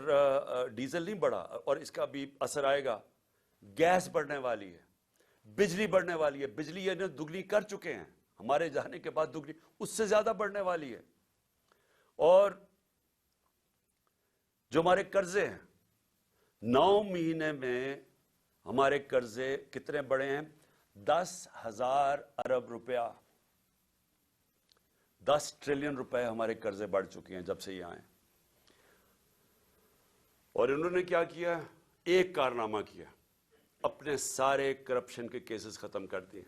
ڈیزل نہیں بڑھا, اور اس کا بھی اثر آئے گا. گیس بڑھنے والی ہے, بجلی بڑھنے والی ہے. بجلی یہ دگنی کر چکے ہیں, ہمارے جانے کے بعد دگنی, اس سے زیادہ بڑھنے والی ہے. اور جو ہمارے قرضے ہیں, 9 مہینے میں ہمارے قرضے کتنے بڑھے ہیں؟ 10,000 ارب روپیہ, 10 ٹریلین روپے ہمارے قرضے بڑھ چکے ہیں جب سے یہ آئے. اور انہوں نے کیا کیا؟ ایک کارنامہ کیا, اپنے سارے کرپشن کے کیسز ختم کر دیے.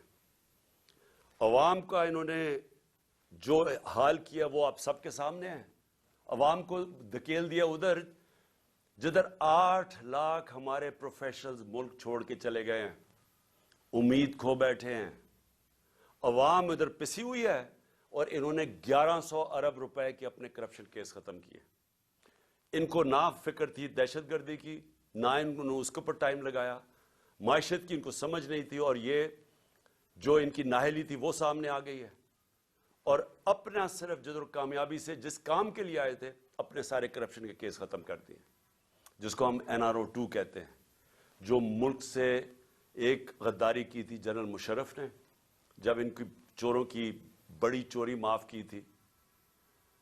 عوام کا انہوں نے جو حال کیا وہ آپ سب کے سامنے ہے. عوام کو دھکیل دیا ادھر جدھر 8 لاکھ ہمارے پروفیشنلز ملک چھوڑ کے چلے گئے ہیں, امید کھو بیٹھے ہیں. عوام ادھر پسی ہوئی ہے, اور انہوں نے 1100 ارب روپے کے اپنے کرپشن کیس ختم کیے. ان کو نہ فکر تھی دہشت گردی کی, نہ انہوں نے اس کے اوپر ٹائم لگایا. معیشت کی ان کو سمجھ نہیں تھی, اور یہ جو ان کی نااہلی تھی وہ سامنے آ گئی ہے. اور اپنا صرف جدر کامیابی سے جس کام کے لیے آئے تھے, اپنے سارے کرپشن کے کیس ختم کر دیے, جس کو ہم NRO2 کہتے ہیں. جو ملک سے ایک غداری کی تھی جنرل مشرف نے, جب ان کی چوروں کی بڑی چوری معاف کی تھی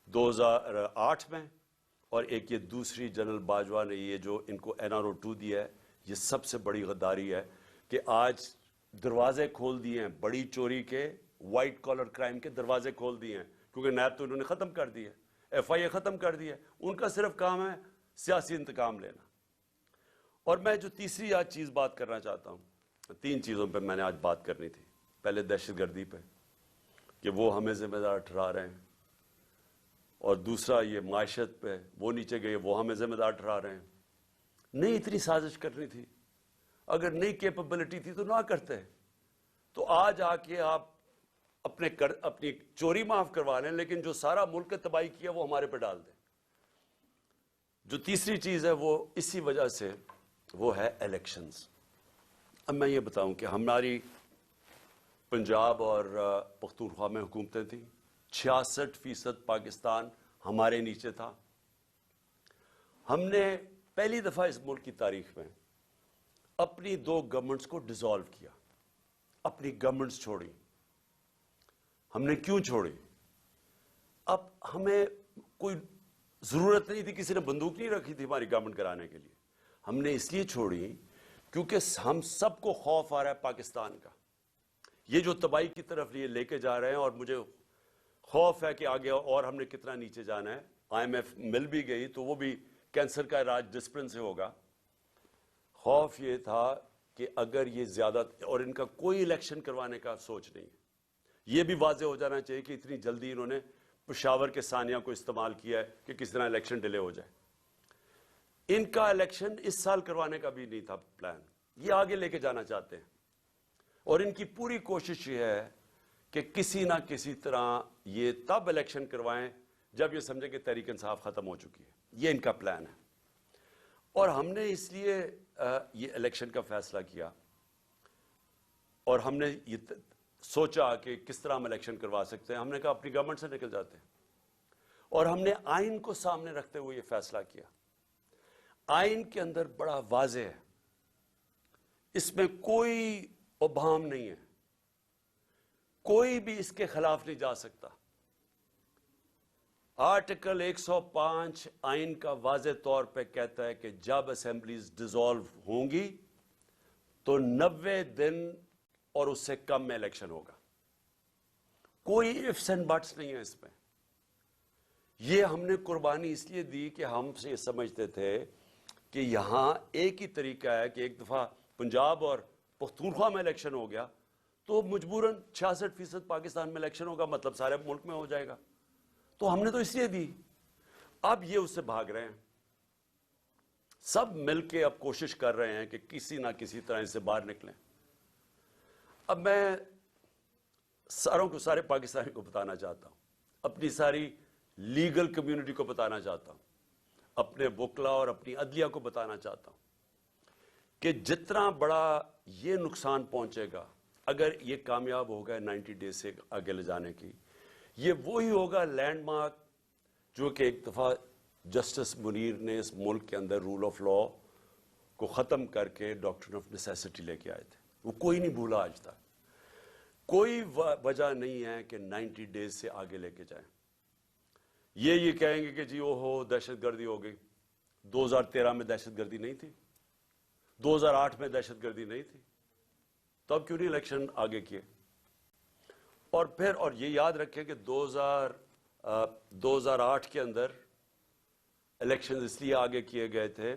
2008 میں, اور ایک یہ دوسری جنرل باجوہ نے یہ جو ان کو NRO2 دیا ہے, یہ سب سے بڑی غداری ہے کہ آج دروازے کھول دیے ہیں بڑی چوری کے, وائٹ کالر کرائم کے دروازے کھول دیے ہیں, کیونکہ نیب تو انہوں نے ختم کر دی ہے, FIA ختم کر دی ہے. ان کا صرف کام ہے سیاسی انتقام لینا. اور میں جو تیسری آج چیز بات کرنا چاہتا ہوں, 3 چیزوں پہ میں نے آج بات کرنی تھی. پہلے دہشت گردی پہ کہ وہ ہمیں ذمہ دار ٹھہرا رہے ہیں, اور دوسرا یہ معیشت پہ وہ نیچے گئے, وہ ہمیں ذمہ دار ٹھہرا رہے ہیں. نہیں اتنی سازش کرنی تھی, اگر نئی کیپبلٹی تھی تو نہ کرتے. تو آج آ کے آپ اپنی چوری معاف کروا لیں, لیکن جو سارا ملک تباہی کیا وہ ہمارے پہ ڈال دیں. جو تیسری چیز ہے وہ اسی وجہ سے وہ ہے الیکشنز. اب میں یہ بتاؤں کہ ہماری پنجاب اور پختونخوا میں حکومتیں تھیں, 66% پاکستان ہمارے نیچے تھا. ہم نے پہلی دفعہ اس ملک کی تاریخ میں اپنی 2 گورنمنٹس کو ڈیزالو کیا, اپنی گورنمنٹس چھوڑی. ہم نے کیوں چھوڑی؟ اب ہمیں کوئی ضرورت نہیں تھی, کسی نے بندوق نہیں رکھی تھی ہماری گورنمنٹ کرانے کے لیے. ہم نے اس لیے چھوڑی کیونکہ ہم سب کو خوف آ رہا ہے پاکستان کا, یہ جو تباہی کی طرف یہ لے کے جا رہے ہیں, اور مجھے خوف ہے کہ آگے اور ہم نے کتنا نیچے جانا ہے. IMF مل بھی گئی تو وہ بھی کینسر کا علاج ڈسپلن سے ہوگا. خوف یہ تھا کہ اگر یہ زیادہ, اور ان کا کوئی الیکشن کروانے کا سوچ نہیں ہے. یہ بھی واضح ہو جانا چاہیے کہ اتنی جلدی انہوں نے پشاور کے ثانیہ کو استعمال کیا ہے کہ کس طرح الیکشن ڈیلے ہو جائے. ان کا الیکشن اس سال کروانے کا بھی نہیں تھا پلان, یہ آگے لے کے جانا چاہتے ہیں. اور ان کی پوری کوشش یہ ہے کہ کسی نہ کسی طرح یہ تب الیکشن کروائیں جب یہ سمجھیں کہ تحریک انصاف ختم ہو چکی ہے. یہ ان کا پلان ہے. اور ہم نے اس لیے یہ الیکشن کا فیصلہ کیا, اور ہم نے یہ سوچا کہ کس طرح ہم الیکشن کروا سکتے ہیں. ہم نے کہا اپنی گورنمنٹ سے نکل جاتے ہیں, اور ہم نے آئین کو سامنے رکھتے ہوئے یہ فیصلہ کیا. آئین کے اندر بڑا واضح ہے, اس میں کوئی ابہام نہیں ہے, کوئی بھی اس کے خلاف نہیں جا سکتا. آرٹیکل 105 آئین کا واضح طور پہ کہتا ہے کہ جب اسمبلیز ڈیزالو ہوں گی تو 90 دن اور اس سے کم میں الیکشن ہوگا. کوئی ifs and buts نہیں ہے اس میں. یہ ہم نے قربانی اس لیے دی کہ ہم سے یہ سمجھتے تھے کہ یہاں ایک ہی طریقہ ہے کہ ایک دفعہ پنجاب اور پختونخوا میں الیکشن ہو گیا تو مجبوراً 66% پاکستان میں الیکشن ہوگا, مطلب سارے ملک میں ہو جائے گا. تو ہم نے تو اس لیے دی. اب یہ اس سے بھاگ رہے ہیں, سب مل کے اب کوشش کر رہے ہیں کہ کسی نہ کسی طرح اس سے باہر نکلیں. اب میں سارے پاکستانی کو بتانا چاہتا ہوں, اپنی ساری لیگل کمیونٹی کو بتانا چاہتا ہوں, اپنے وکلا اور اپنی عدلیہ کو بتانا چاہتا ہوں کہ جتنا بڑا یہ نقصان پہنچے گا اگر یہ کامیاب ہوگا 90 ڈیز سے آگے لے جانے کی, یہ وہی ہوگا لینڈ مارک جو کہ ایک دفعہ جسٹس منیر نے اس ملک کے اندر رول آف لا کو ختم کر کے ڈاکٹرن آف نیسیسٹی لے کے آئے تھے. وہ کوئی نہیں بھولا آج تک. کوئی وجہ نہیں ہے کہ 90 ڈیز سے آگے لے کے جائیں. یہ کہیں گے کہ جی اوہو دہشت گردی ہو گئی. 2013 میں دہشت گردی نہیں تھی؟ 2008 میں دہشت گردی نہیں تھی؟ تب کیوں نہیں الیکشن آگے کیے؟ اور یہ یاد رکھیں کہ 2008 کے اندر الیکشن اس لیے آگے کیے گئے تھے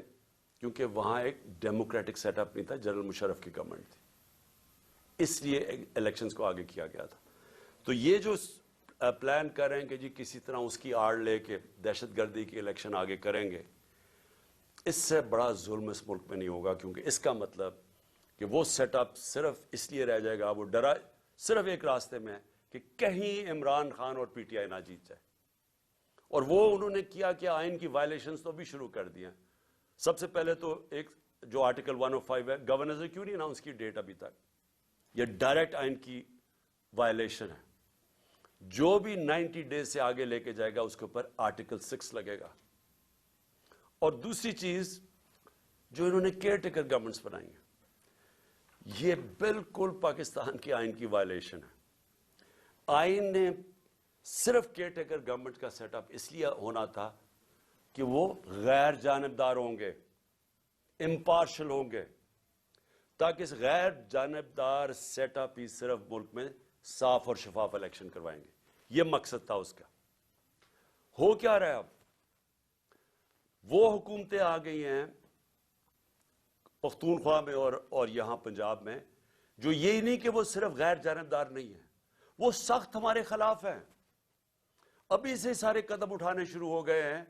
کیونکہ وہاں ایک ڈیموکریٹک سیٹ اپ نہیں تھا، جنرل مشرف کی گورنمنٹ تھی، اس لیے الیکشنز کو آگے کیا گیا تھا. تو یہ جو پلان کر رہے ہیں کہ جی کسی طرح اس کی آڑ لے کے دہشت گردی کی الیکشن آگے کریں گے، اس سے بڑا ظلم اس ملک میں نہیں ہوگا، کیونکہ اس کا مطلب کہ وہ سیٹ اپ صرف اس لیے رہ جائے گا، وہ ڈرا صرف ایک راستے میں ہے کہ کہیں عمران خان اور پی ٹی آئی نہ جیت جائے. اور وہ انہوں نے کیا کہ آئین کی وائلیشنز تو بھی شروع کر دی ہیں. سب سے پہلے تو ایک جو آرٹیکل 105 ہے، گورنر نے کیوں نہیں اناؤنس کی ڈیٹ ابھی تک؟ یہ ڈائریکٹ آئین کی وائلیشن ہے. جو بھی 90 ڈیز سے آگے لے کے جائے گا اس کے اوپر آرٹیکل 6 لگے گا. اور دوسری چیز جو انہوں نے کیئر ٹیکر گورنمنٹس بنائی ہیں، یہ بالکل پاکستان کی آئین کی وائلیشن ہے. آئین نے صرف کیئر ٹیکر گورنمنٹ کا سیٹ اپ اس لیے ہونا تھا کہ وہ غیر جانبدار ہوں گے، امپارشل ہوں گے، تاکہ اس غیر جانبدار سیٹ اپ ہی صرف ملک میں صاف اور شفاف الیکشن کروائیں گے. یہ مقصد تھا اس کا. ہو کیا رہا ہے اب؟ وہ حکومتیں آ گئی ہیں پختونخوا میں اور یہاں پنجاب میں، جو یہی نہیں کہ وہ صرف غیر جانبدار نہیں ہیں، وہ سخت ہمارے خلاف ہیں. ابھی سے سارے قدم اٹھانے شروع ہو گئے ہیں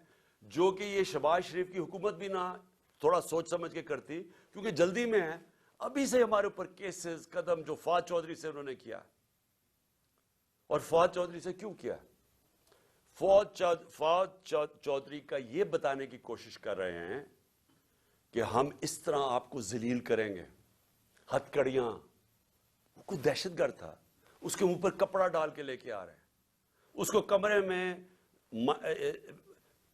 جو کہ یہ شہباز شریف کی حکومت بھی نہ تھوڑا سوچ سمجھ کے کرتی، کیونکہ جلدی میں ہے. ابھی سے ہمارے اوپر کیسز قدم جو فواد چودھری سے انہوں نے کیا. اور فواد چودھری سے کیوں کیا؟ فواد چودھری کا یہ بتانے کی کوشش کر رہے ہیں کہ ہم اس طرح آپ کو ذلیل کریں گے. ہتھکڑیاں، وہ کوئی دہشت گرد تھا، اس کے منہ پر کپڑا ڈال کے لے کے آ رہے ہیں. اس کو کمرے میں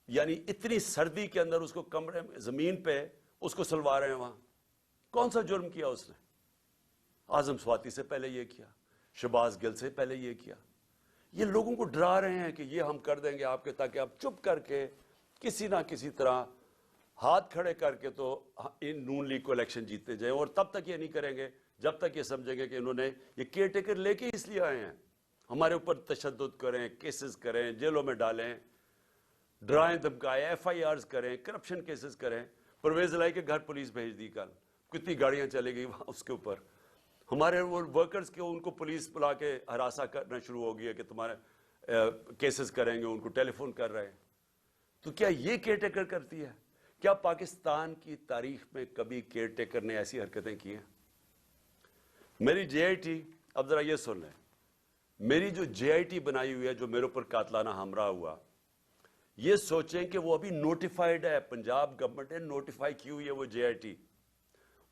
یعنی اتنی سردی کے اندر اس کو کمرے میں زمین پہ اس کو سلوا رہے ہیں. وہاں کون سا جرم کیا اس نے؟ اعظم سواتی سے پہلے یہ کیا، شہباز گل سے پہلے یہ کیا. یہ لوگوں کو ڈرا رہے ہیں کہ یہ ہم کر دیں گے آپ کے، تاکہ آپ چپ کر کے کسی نہ کسی طرح ہاتھ کھڑے کر کے تو ان نون لیگ کو الیکشن جیتتے جائیں. اور تب تک یہ نہیں کریں گے جب تک یہ سمجھیں گے کہ انہوں نے یہ کیئر ٹیکر لے کے اس لیے آئے ہیں ہمارے اوپر تشدد کریں، کیسز کریں، جیلوں میں ڈالیں، ڈرائیں دھمکائیں، ایف آئی آرز کریں، کرپشن کیسز کریں. پرویز الہی کے گھر پولیس بھیج دی، کل کتنی گاڑیاں چلے گئی وہاں اس کے اوپر. ہمارے وہ ورکرز کے ان کو پولیس بلا کے ہراساں کرنا شروع ہو گئی ہے کہ تمہارے کیسز کریں گے، ان کو ٹیلی فون کر رہے ہیں. تو کیا یہ کیئر ٹیکر کرتی ہے؟ کیا پاکستان کی تاریخ میں کبھی کیئر ٹیکر نے ایسی حرکتیں کی ہیں؟ میری جے آئی ٹی، اب ذرا یہ سن لیں، میری جو جے آئی ٹی بنائی ہوئی ہے جو میرے اوپر قاتلانہ حملہ ہوا، یہ سوچیں کہ وہ ابھی نوٹیفائڈ ہے، پنجاب گورنمنٹ نے نوٹیفائی کی ہوئی ہے وہ جے آئی ٹی.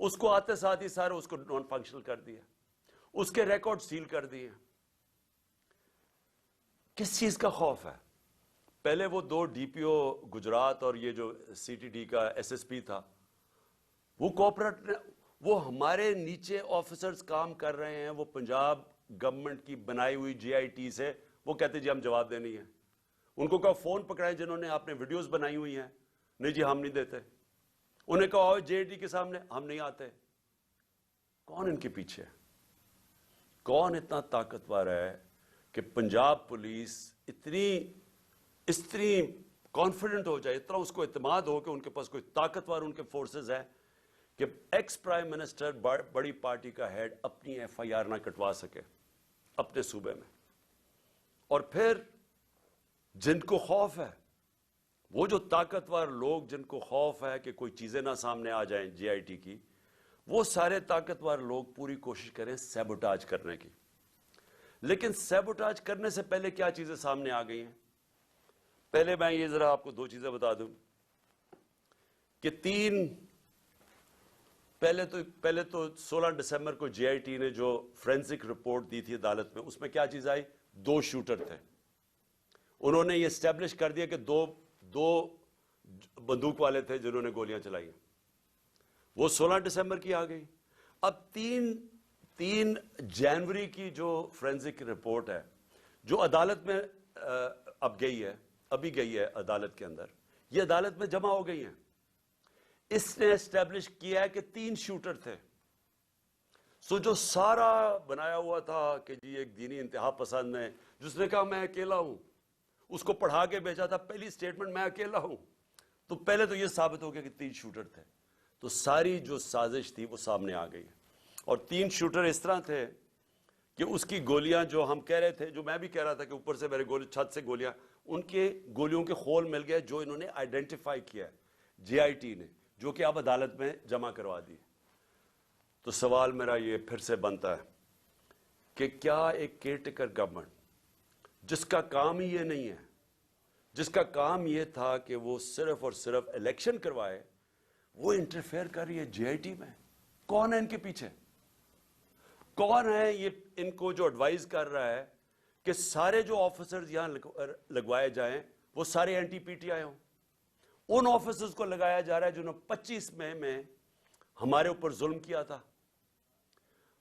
اس کو آتے ساتھ ہی سارے اس کو نان فنکشنل کر دیا، اس کے ریکارڈ سیل کر دیے. کس چیز کا خوف ہے؟ پہلے وہ 2 ڈی پی او گجرات اور یہ جو سی ٹی ڈی کا ایس ایس پی تھا، وہ کوپریٹ، وہ ہمارے نیچے آفیسرز کام کر رہے ہیں، وہ پنجاب گورنمنٹ کی بنائی ہوئی جے آئی ٹی سے وہ کہتے جی ہم جواب دینی ہے. ان کو کہا فون پکڑائیں جنہوں نے آپ نے ویڈیوز بنائی ہوئی ہیں، نہیں جی ہم نہیں دیتے. انہیں کہا آؤ جے آئی ٹی کے سامنے، ہم نہیں آتے. کون ان کے پیچھے ہے؟ کون اتنا طاقتور ہے کہ پنجاب پولیس اتنی کانفیڈنٹ ہو جائے، اتنا اس کو اعتماد ہو کہ ان کے پاس کوئی طاقتور ان کے فورسز ہے کہ ایکس پرائم منسٹر بڑی پارٹی کا ہیڈ اپنی ایف آئی آر نہ کٹوا سکے اپنے صوبے میں. اور پھر جن کو خوف ہے، وہ جو طاقتور لوگ جن کو خوف ہے کہ کوئی چیزیں نہ سامنے آ جائیں جے آئی ٹی کی، وہ سارے طاقتور لوگ پوری کوشش کریں سیبوٹاج کرنے کی. لیکن سیبوٹاج کرنے سے پہلے کیا چیزیں سامنے آ گئی ہیں؟ پہلے میں یہ ذرا آپ کو 2 چیزیں بتا دوں کہ پہلے تو 16 دسمبر کو جے آئی ٹی نے جو فورینسک رپورٹ دی تھی عدالت میں، اس میں کیا چیز آئی؟ 2 شوٹر تھے. انہوں نے یہ اسٹیبلش کر دیا کہ دو بندوق والے تھے جنہوں نے گولیاں چلائی. وہ 16 دسمبر کی آ گئی. اب تین جنوری کی جو فرینزک رپورٹ ہے جو عدالت میں اب گئی ہے، ابھی گئی ہے عدالت کے اندر، یہ عدالت میں جمع ہو گئی ہیں. اس نے اسٹیبلش کیا ہے کہ 3 شوٹر تھے. سو جو سارا بنایا ہوا تھا کہ جی ایک دینی انتہا پسند ہے جس نے کہا میں اکیلا ہوں، اس کو پڑھا کے بھیجا تھا پہلی سٹیٹمنٹ میں اکیلا ہوں، تو پہلے تو یہ ثابت ہو گیا کہ 3 شوٹر تھے. تو ساری جو سازش تھی وہ سامنے آ گئی. اور 3 شوٹر اس طرح تھے کہ اس کی گولیاں جو ہم کہہ رہے تھے، جو میں بھی کہہ رہا تھا کہ اوپر سے میرے گولی چھت سے گولیاں، ان کے گولیوں کے خول مل گئے جو انہوں نے آئیڈینٹیفائی کیا ہے جے آئی ٹی نے، جو کہ اب عدالت میں جمع کروا دی. تو سوال میرا یہ پھر سے بنتا ہے کہ کیا ایک کیئر ٹیکر گورنمنٹ جس کا کام ہی یہ نہیں ہے، جس کا کام یہ تھا کہ وہ صرف اور صرف الیکشن کروائے، وہ انٹرفیئر کر رہی ہے جے آئی ٹی میں؟ کون ہے ان کے پیچھے؟ کون ہے یہ ان کو جو ایڈوائز کر رہا ہے کہ سارے جو آفیسرز یہاں لگوائے جائیں وہ سارے اینٹی پی ٹی آئی ہوں؟ ان آفیسرز کو لگایا جا رہا ہے جنہوں نے 25 مئی میں ہمارے اوپر ظلم کیا تھا.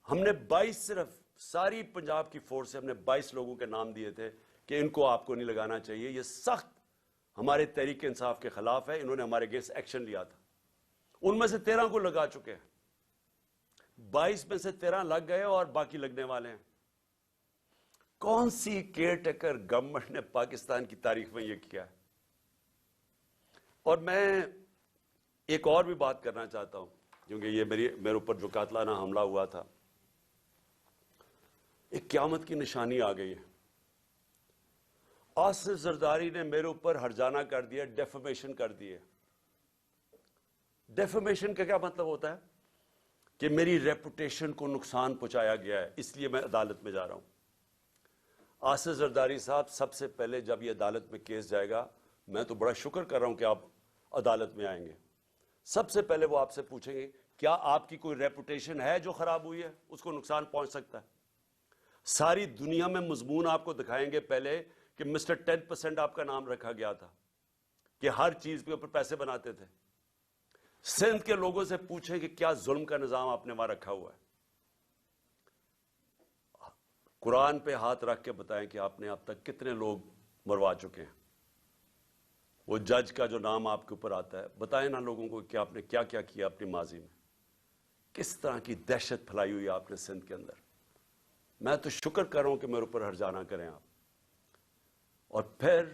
ہم نے 22 صرف ساری پنجاب کی فورس سے ہم نے 22 لوگوں کے نام دیے تھے کہ ان کو آپ کو نہیں لگانا چاہیے، یہ سخت ہمارے تحریک انصاف کے خلاف ہے، انہوں نے ہمارے اگینسٹ ایکشن لیا تھا. ان میں سے 13 کو لگا چکے ہیں، 22 میں سے 13 لگ گئے اور باقی لگنے والے ہیں. کون سی کیئر ٹیکر گورنمنٹ نے پاکستان کی تاریخ میں یہ کیا ہے؟ اور میں ایک اور بھی بات کرنا چاہتا ہوں کیونکہ یہ میرے اوپر جو قاتلانہ حملہ ہوا تھا، ایک قیامت کی نشانی آ گئی ہے. آصف زرداری نے میرے اوپر ہرجانہ کر دیا، ڈیفیمیشن کر دی ہے. ڈیفیمیشن کا کیا مطلب ہوتا ہے؟ کہ میری ریپوٹیشن کو نقصان پہنچایا گیا ہے، اس لیے میں عدالت میں جا رہا ہوں. آصف زرداری صاحب، سب سے پہلے جب یہ عدالت میں کیس جائے گا، میں تو بڑا شکر کر رہا ہوں کہ آپ عدالت میں آئیں گے. سب سے پہلے وہ آپ سے پوچھیں گے کیا آپ کی کوئی ریپوٹیشن ہے جو خراب ہوئی ہے، اس کو نقصان پہنچ سکتا ہے. ساری دنیا میں مضمون آپ کو دکھائیں گے پہلے کہ مسٹر 10% آپ کا نام رکھا گیا تھا، کہ ہر چیز کے اوپر پیسے بناتے تھے. سندھ کے لوگوں سے پوچھیں کہ کیا ظلم کا نظام آپ نے وہاں رکھا ہوا ہے. قرآن پہ ہاتھ رکھ کے بتائیں کہ آپ نے اب تک کتنے لوگ مروا چکے ہیں. وہ جج کا جو نام آپ کے اوپر آتا ہے، بتائیں نا لوگوں کو کہ آپ نے کیا کیا کیا اپنی ماضی میں، کس طرح کی دہشت پھیلائی ہوئی آپ نے سندھ کے اندر. میں تو شکر کر رہا ہوں کہ میرے اوپر ہرجانہ کریں آپ. اور پھر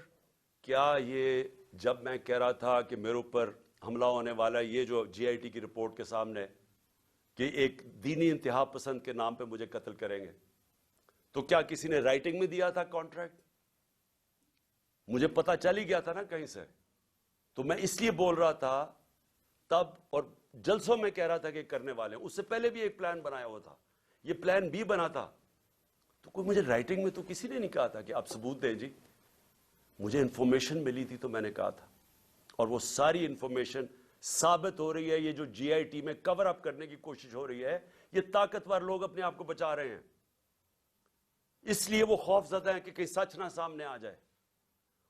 کیا یہ جب میں کہہ رہا تھا کہ میرے اوپر حملہ ہونے والا ہے، یہ جو جی آئی ٹی کی رپورٹ کے سامنے کہ ایک دینی انتہا پسند کے نام پہ مجھے قتل کریں گے، تو کیا کسی نے رائٹنگ میں دیا تھا کانٹریکٹ؟ مجھے پتا چل ہی گیا تھا نا کہیں سے. تو میں اس لیے بول رہا تھا تب، اور جلسوں میں کہہ رہا تھا کہ کرنے والے ہیں. اس سے پہلے بھی ایک پلان بنایا ہوا تھا، یہ پلان بھی بنا تھا. تو کوئی مجھے رائٹنگ میں تو کسی نے نہیں کہا تھا کہ آپ ثبوت دیں. جی مجھے انفارمیشن ملی تھی تو میں نے کہا تھا، اور وہ ساری انفارمیشن ثابت ہو رہی ہے. یہ جو جی آئی ٹی میں کور اپ کرنے کی کوشش ہو رہی ہے، یہ طاقتور لوگ اپنے آپ کو بچا رہے ہیں، اس لیے وہ خوف زدہ ہیں کہ کہیں سچ نہ سامنے آ جائے.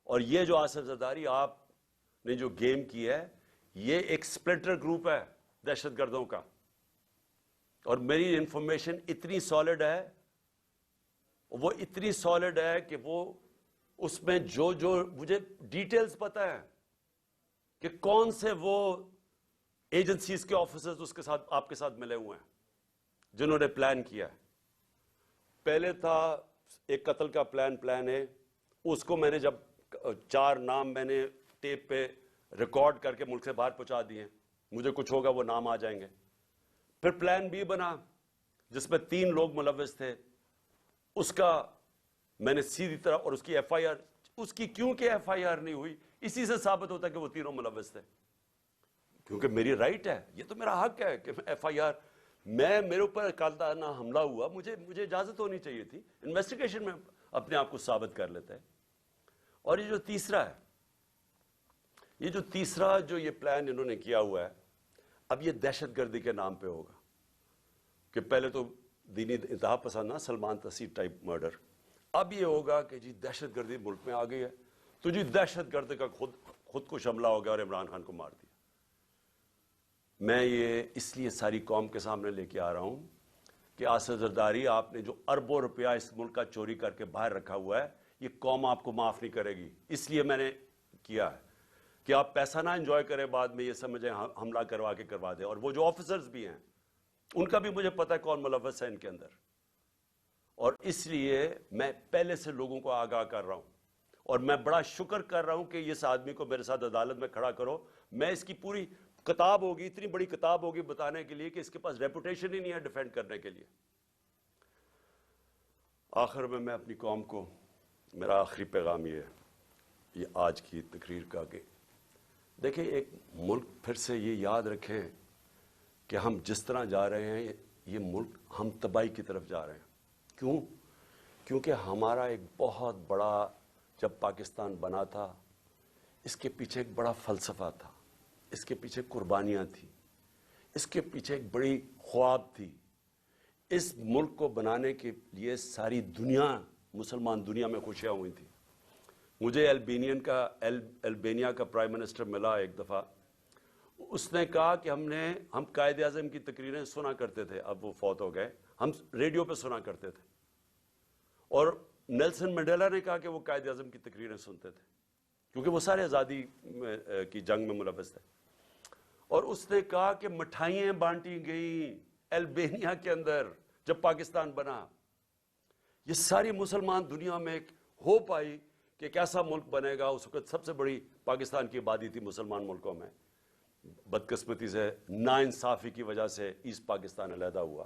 اور یہ جو آصف زرداری آپ نے جو گیم کی ہے، یہ ایک سپلٹر گروپ ہے دہشت گردوں کا. اور میری انفارمیشن اتنی سالڈ ہے، وہ اتنی سالڈ ہے کہ وہ اس میں جو مجھے ڈیٹیلز پتا ہے کہ کون سے وہ ایجنسیز کے آفیسرز اس کے ساتھ آپ کے ساتھ ملے ہوئے ہیں جنہوں نے پلان کیا ہے. پہلے تھا ایک قتل کا پلان ہے، اس کو میں نے جب 4 نام میں نے ٹیپ پہ ریکارڈ کر کے ملک سے باہر پہنچا دیے، مجھے کچھ ہوگا وہ نام آ جائیں گے. پھر پلان بی بنا جس میں 3 لوگ ملوث تھے، اس کا میں نے سیدھی طرح، اور اس کی ایف آئی آر، اس کی کیونکہ ایف آئی آر نہیں ہوئی، اسی سے ثابت ہوتا ہے کہ وہ 3 ملوث تھے. کیونکہ میری رائٹ ہے، یہ تو میرا حق ہے کہ ایف آئی آر، میرے اوپر قاتلانہ حملہ ہوا، مجھے اجازت ہونی چاہیے تھی، انویسٹیگیشن میں اپنے آپ کو ثابت کر لیتا ہے. اور یہ جو تیسرا جو یہ پلان انہوں نے کیا ہوا ہے، اب یہ دہشت گردی کے نام پہ ہوگا کہ پہلے تو دینی انتہا پسند نہ سلمان تسیر ٹائپ مرڈر، اب یہ ہوگا کہ جی دہشت گردی ملک میں آ گئی ہے، تو جی دہشت گرد کا خود کش حملہ ہو گیا اور عمران خان کو مار دیا. میں یہ اس لیے ساری قوم کے سامنے لے کے آ رہا ہوں کہ آصف زرداری، آپ نے جو اربوں روپیہ اس ملک کا چوری کر کے باہر رکھا ہوا ہے، یہ قوم آپ کو معاف نہیں کرے گی. اس لیے میں نے کیا ہے کہ آپ پیسہ نہ انجوائے کریں، بعد میں یہ سمجھیں حملہ کروا کے کروا دیں. اور وہ جو آفیسرز بھی ہیں ان کا بھی مجھے پتہ ہے کون ملوث ہے ان کے اندر، اور اس لیے میں پہلے سے لوگوں کو آگاہ کر رہا ہوں. اور میں بڑا شکر کر رہا ہوں کہ اس آدمی کو میرے ساتھ عدالت میں کھڑا کرو. میں اس کی پوری کتاب ہوگی، اتنی بڑی کتاب ہوگی بتانے کے لیے کہ اس کے پاس ریپوٹیشن ہی نہیں ہے ڈیفینڈ کرنے کے لیے. آخر میں اپنی قوم کو میرا آخری پیغام یہ آج کی تقریر کا کہ دیکھیں، ایک ملک پھر سے یہ یاد رکھیں کہ ہم جس طرح جا رہے ہیں یہ ملک ہم تباہی کی طرف جا رہے ہیں. کیوں؟ کیونکہ ہمارا ایک بہت بڑا، جب پاکستان بنا تھا اس کے پیچھے ایک بڑا فلسفہ تھا، اس کے پیچھے قربانیاں تھیں، اس کے پیچھے ایک بڑی خواب تھی. اس ملک کو بنانے کے لیے ساری دنیا، مسلمان دنیا میں خوشیاں ہوئی تھیں. مجھے البینیا کا پرائم منسٹر ملا ایک دفعہ. اس نے کہا کہ ہم قائد اعظم کی تقریریں سنا کرتے تھے، اب وہ فوت ہو گئے، ہم ریڈیو پہ سنا کرتے تھے. اور نیلسن منڈیلا نے کہا کہ وہ قائد اعظم کی تقریریں سنتے تھے کیونکہ وہ سارے آزادی کی جنگ میں ملوث تھے. اور اس نے کہا کہ مٹھائیاں بانٹی گئیں البینیا کے اندر جب پاکستان بنا. یہ ساری مسلمان دنیا میں ایک ہوپ آئی کہ ایک ایسا ملک بنے گا. اس وقت سب سے بڑی پاکستان کی آبادی تھی مسلمان ملکوں میں. بدقسمتی سے ناانصافی کی وجہ سے ایسٹ پاکستان علیحدہ ہوا.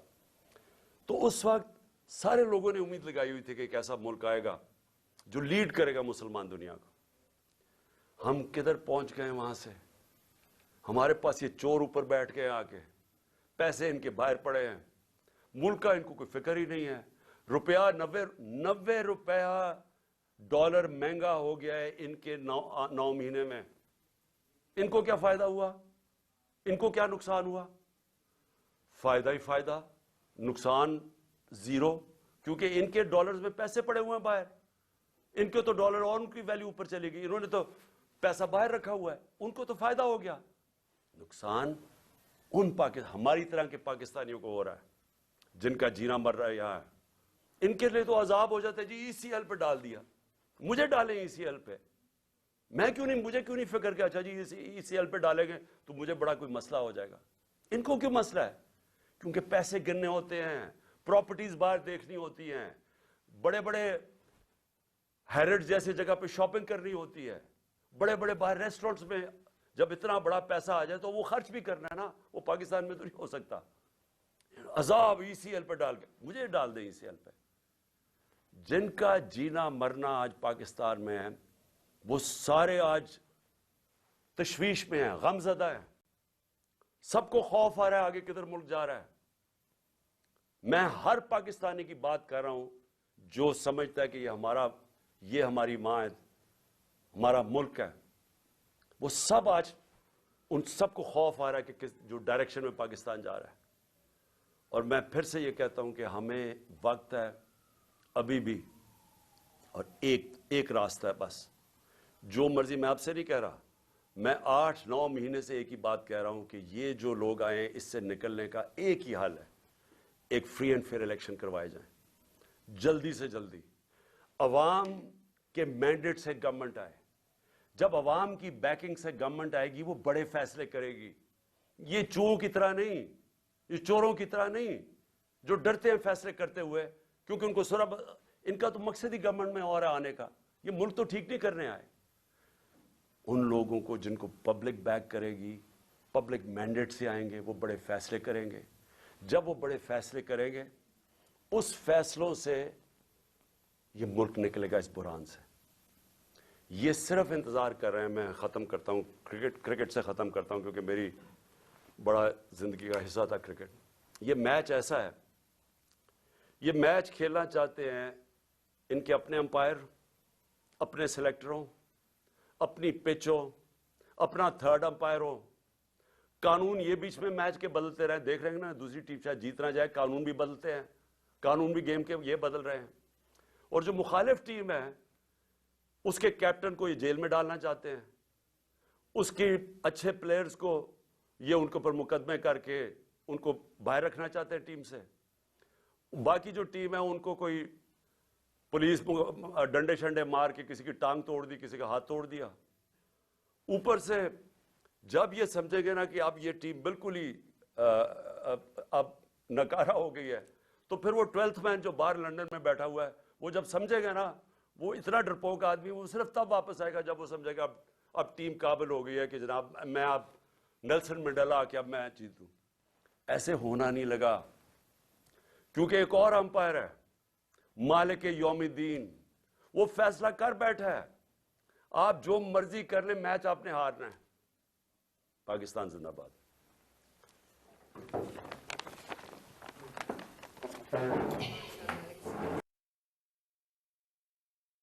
تو اس وقت سارے لوگوں نے امید لگائی ہوئی تھی کہ ایک ایسا ملک آئے گا جو لیڈ کرے گا مسلمان دنیا کو. ہم کدھر پہنچ گئے وہاں سے؟ ہمارے پاس یہ چور اوپر بیٹھ کے آ کے، پیسے ان کے باہر پڑے ہیں، ملک کا ان کو کوئی فکر ہی نہیں ہے. روپیہ 90 روپیہ ڈالر مہنگا ہو گیا ہے ان کے 9 مہینے میں. ان کو کیا فائدہ ہوا؟ ان کو کیا نقصان ہوا؟ فائدہ ہی فائدہ، نقصان زیرو. کیونکہ ان کے ڈالرز میں پیسے پڑے ہوئے ہیں باہر. ان کے تو ڈالر اور ان کی ویلیو اوپر چلے گی. انہوں نے تو پیسہ باہر رکھا ہوا ہے، ان کو تو فائدہ ہو گیا. نقصان ہماری طرح کے پاکستانیوں کو ہو رہا ہے جن کا جینا مر رہا ہے یہاں. ان کے لیے تو عذاب ہو جاتا ہے. جی ECL پہ ڈال دیا، مجھے ڈالیں ECL پہ. مجھے کیوں نہیں فکر کہ اچھا جی ECL پہ ڈالیں گے تو مجھے بڑا کوئی مسئلہ ہو جائے گا. ان کو کیوں مسئلہ ہے؟ کیونکہ پیسے گننے ہوتے ہیں، پراپرٹیز باہر دیکھنی ہوتی ہیں، بڑے بڑے ہیرڈ جیسے جگہ پہ شاپنگ کرنی ہوتی ہے، بڑے بڑے باہر ریسٹورنٹس میں. جب اتنا بڑا پیسہ آ جائے تو وہ خرچ بھی کرنا ہے نا. وہ پاکستان میں تو نہیں ہو سکتا. عذاب ECL پہ ڈال کے، مجھے ڈال دیں ECL پہ. جن کا جینا مرنا آج پاکستان میں ہے وہ سارے آج تشویش میں ہیں، غم زدہ ہیں. سب کو خوف آ رہا ہے آگے کدھر ملک جا رہا ہے. میں ہر پاکستانی کی بات کر رہا ہوں جو سمجھتا ہے کہ یہ ہماری ماں ہے، ہمارا ملک ہے. وہ سب آج ان سب کو خوف آ رہا ہے کہ جو ڈائریکشن میں پاکستان جا رہا ہے. اور میں پھر سے یہ کہتا ہوں کہ ہمیں وقت ہے ابھی بھی، اور ایک راستہ ہے بس. جو مرضی، میں آپ سے نہیں کہہ رہا، میں 8-9 مہینے سے ایک ہی بات کہہ رہا ہوں کہ یہ جو لوگ آئے ہیں اس سے نکلنے کا ایک ہی حل ہے. ایک فری اینڈ فیئر الیکشن کروائے جائیں جلدی سے جلدی. عوام کے مینڈیٹ سے گورنمنٹ آئے. جب عوام کی بیکنگ سے گورنمنٹ آئے گی وہ بڑے فیصلے کرے گی. یہ چوروں کی طرح نہیں، یہ چوروں کی طرح نہیں جو ڈرتے ہیں فیصلے کرتے ہوئے کیونکہ ان کو ان کا تو مقصد ہی گورنمنٹ میں اور آنے کا. یہ ملک تو ٹھیک نہیں کرنے آئے. ان لوگوں کو جن کو پبلک بیک کرے گی، پبلک مینڈیٹ سے آئیں گے، وہ بڑے فیصلے کریں گے. جب وہ بڑے فیصلے کریں گے اس فیصلوں سے یہ ملک نکلے گا اس بحران سے. یہ صرف انتظار کر رہے ہیں. میں ختم کرتا ہوں، کرکٹ سے ختم کرتا ہوں کیونکہ میری بڑا زندگی کا حصہ تھا کرکٹ. یہ میچ ایسا ہے، یہ میچ کھیلنا چاہتے ہیں ان کے اپنے امپائر، اپنے سلیکٹروں، اپنی پچ ہو، اپنا تھرڈ امپائر ہو. قانون یہ بیچ میں میچ کے بدلتے رہے، دیکھ رہے ہیں نا دوسری ٹیم شاید جیت نہ جائے، قانون بھی بدلتے ہیں، قانون بھی گیم کے یہ بدل رہے ہیں. اور جو مخالف ٹیم ہے اس کے کیپٹن کو یہ جیل میں ڈالنا چاہتے ہیں، اس کے اچھے پلیئرز کو یہ ان کے اوپر مقدمے کر کے ان کو باہر رکھنا چاہتے ہیں ٹیم سے. باقی جو ٹیم ہے ان کو کوئی پولیس ڈنڈے شنڈے مار کے کسی کی ٹانگ توڑ دی, کسی کا ہاتھ توڑ دیا. اوپر سے جب یہ سمجھے گے نا کہ اب یہ ٹیم بالکل ہی اب نکارہ ہو گئی ہے, تو پھر وہ 12th مین جو باہر لنڈن میں بیٹھا ہوا ہے, وہ جب سمجھے گا نا, وہ اتنا ڈرپوک آدمی, وہ صرف تب واپس آئے گا جب وہ سمجھے گا اب ٹیم قابل ہو گئی ہے کہ جناب میں اب نیلسن منڈیلا آ کے اب میں جیتوں. ایسے ہونا نہیں لگا, کیونکہ ایک اور امپائر ہے مالک یوم الدین, وہ فیصلہ کر بیٹھا ہے آپ جو مرضی کر لیں, میچ آپ نے ہارنا ہے. پاکستان زندہ باد.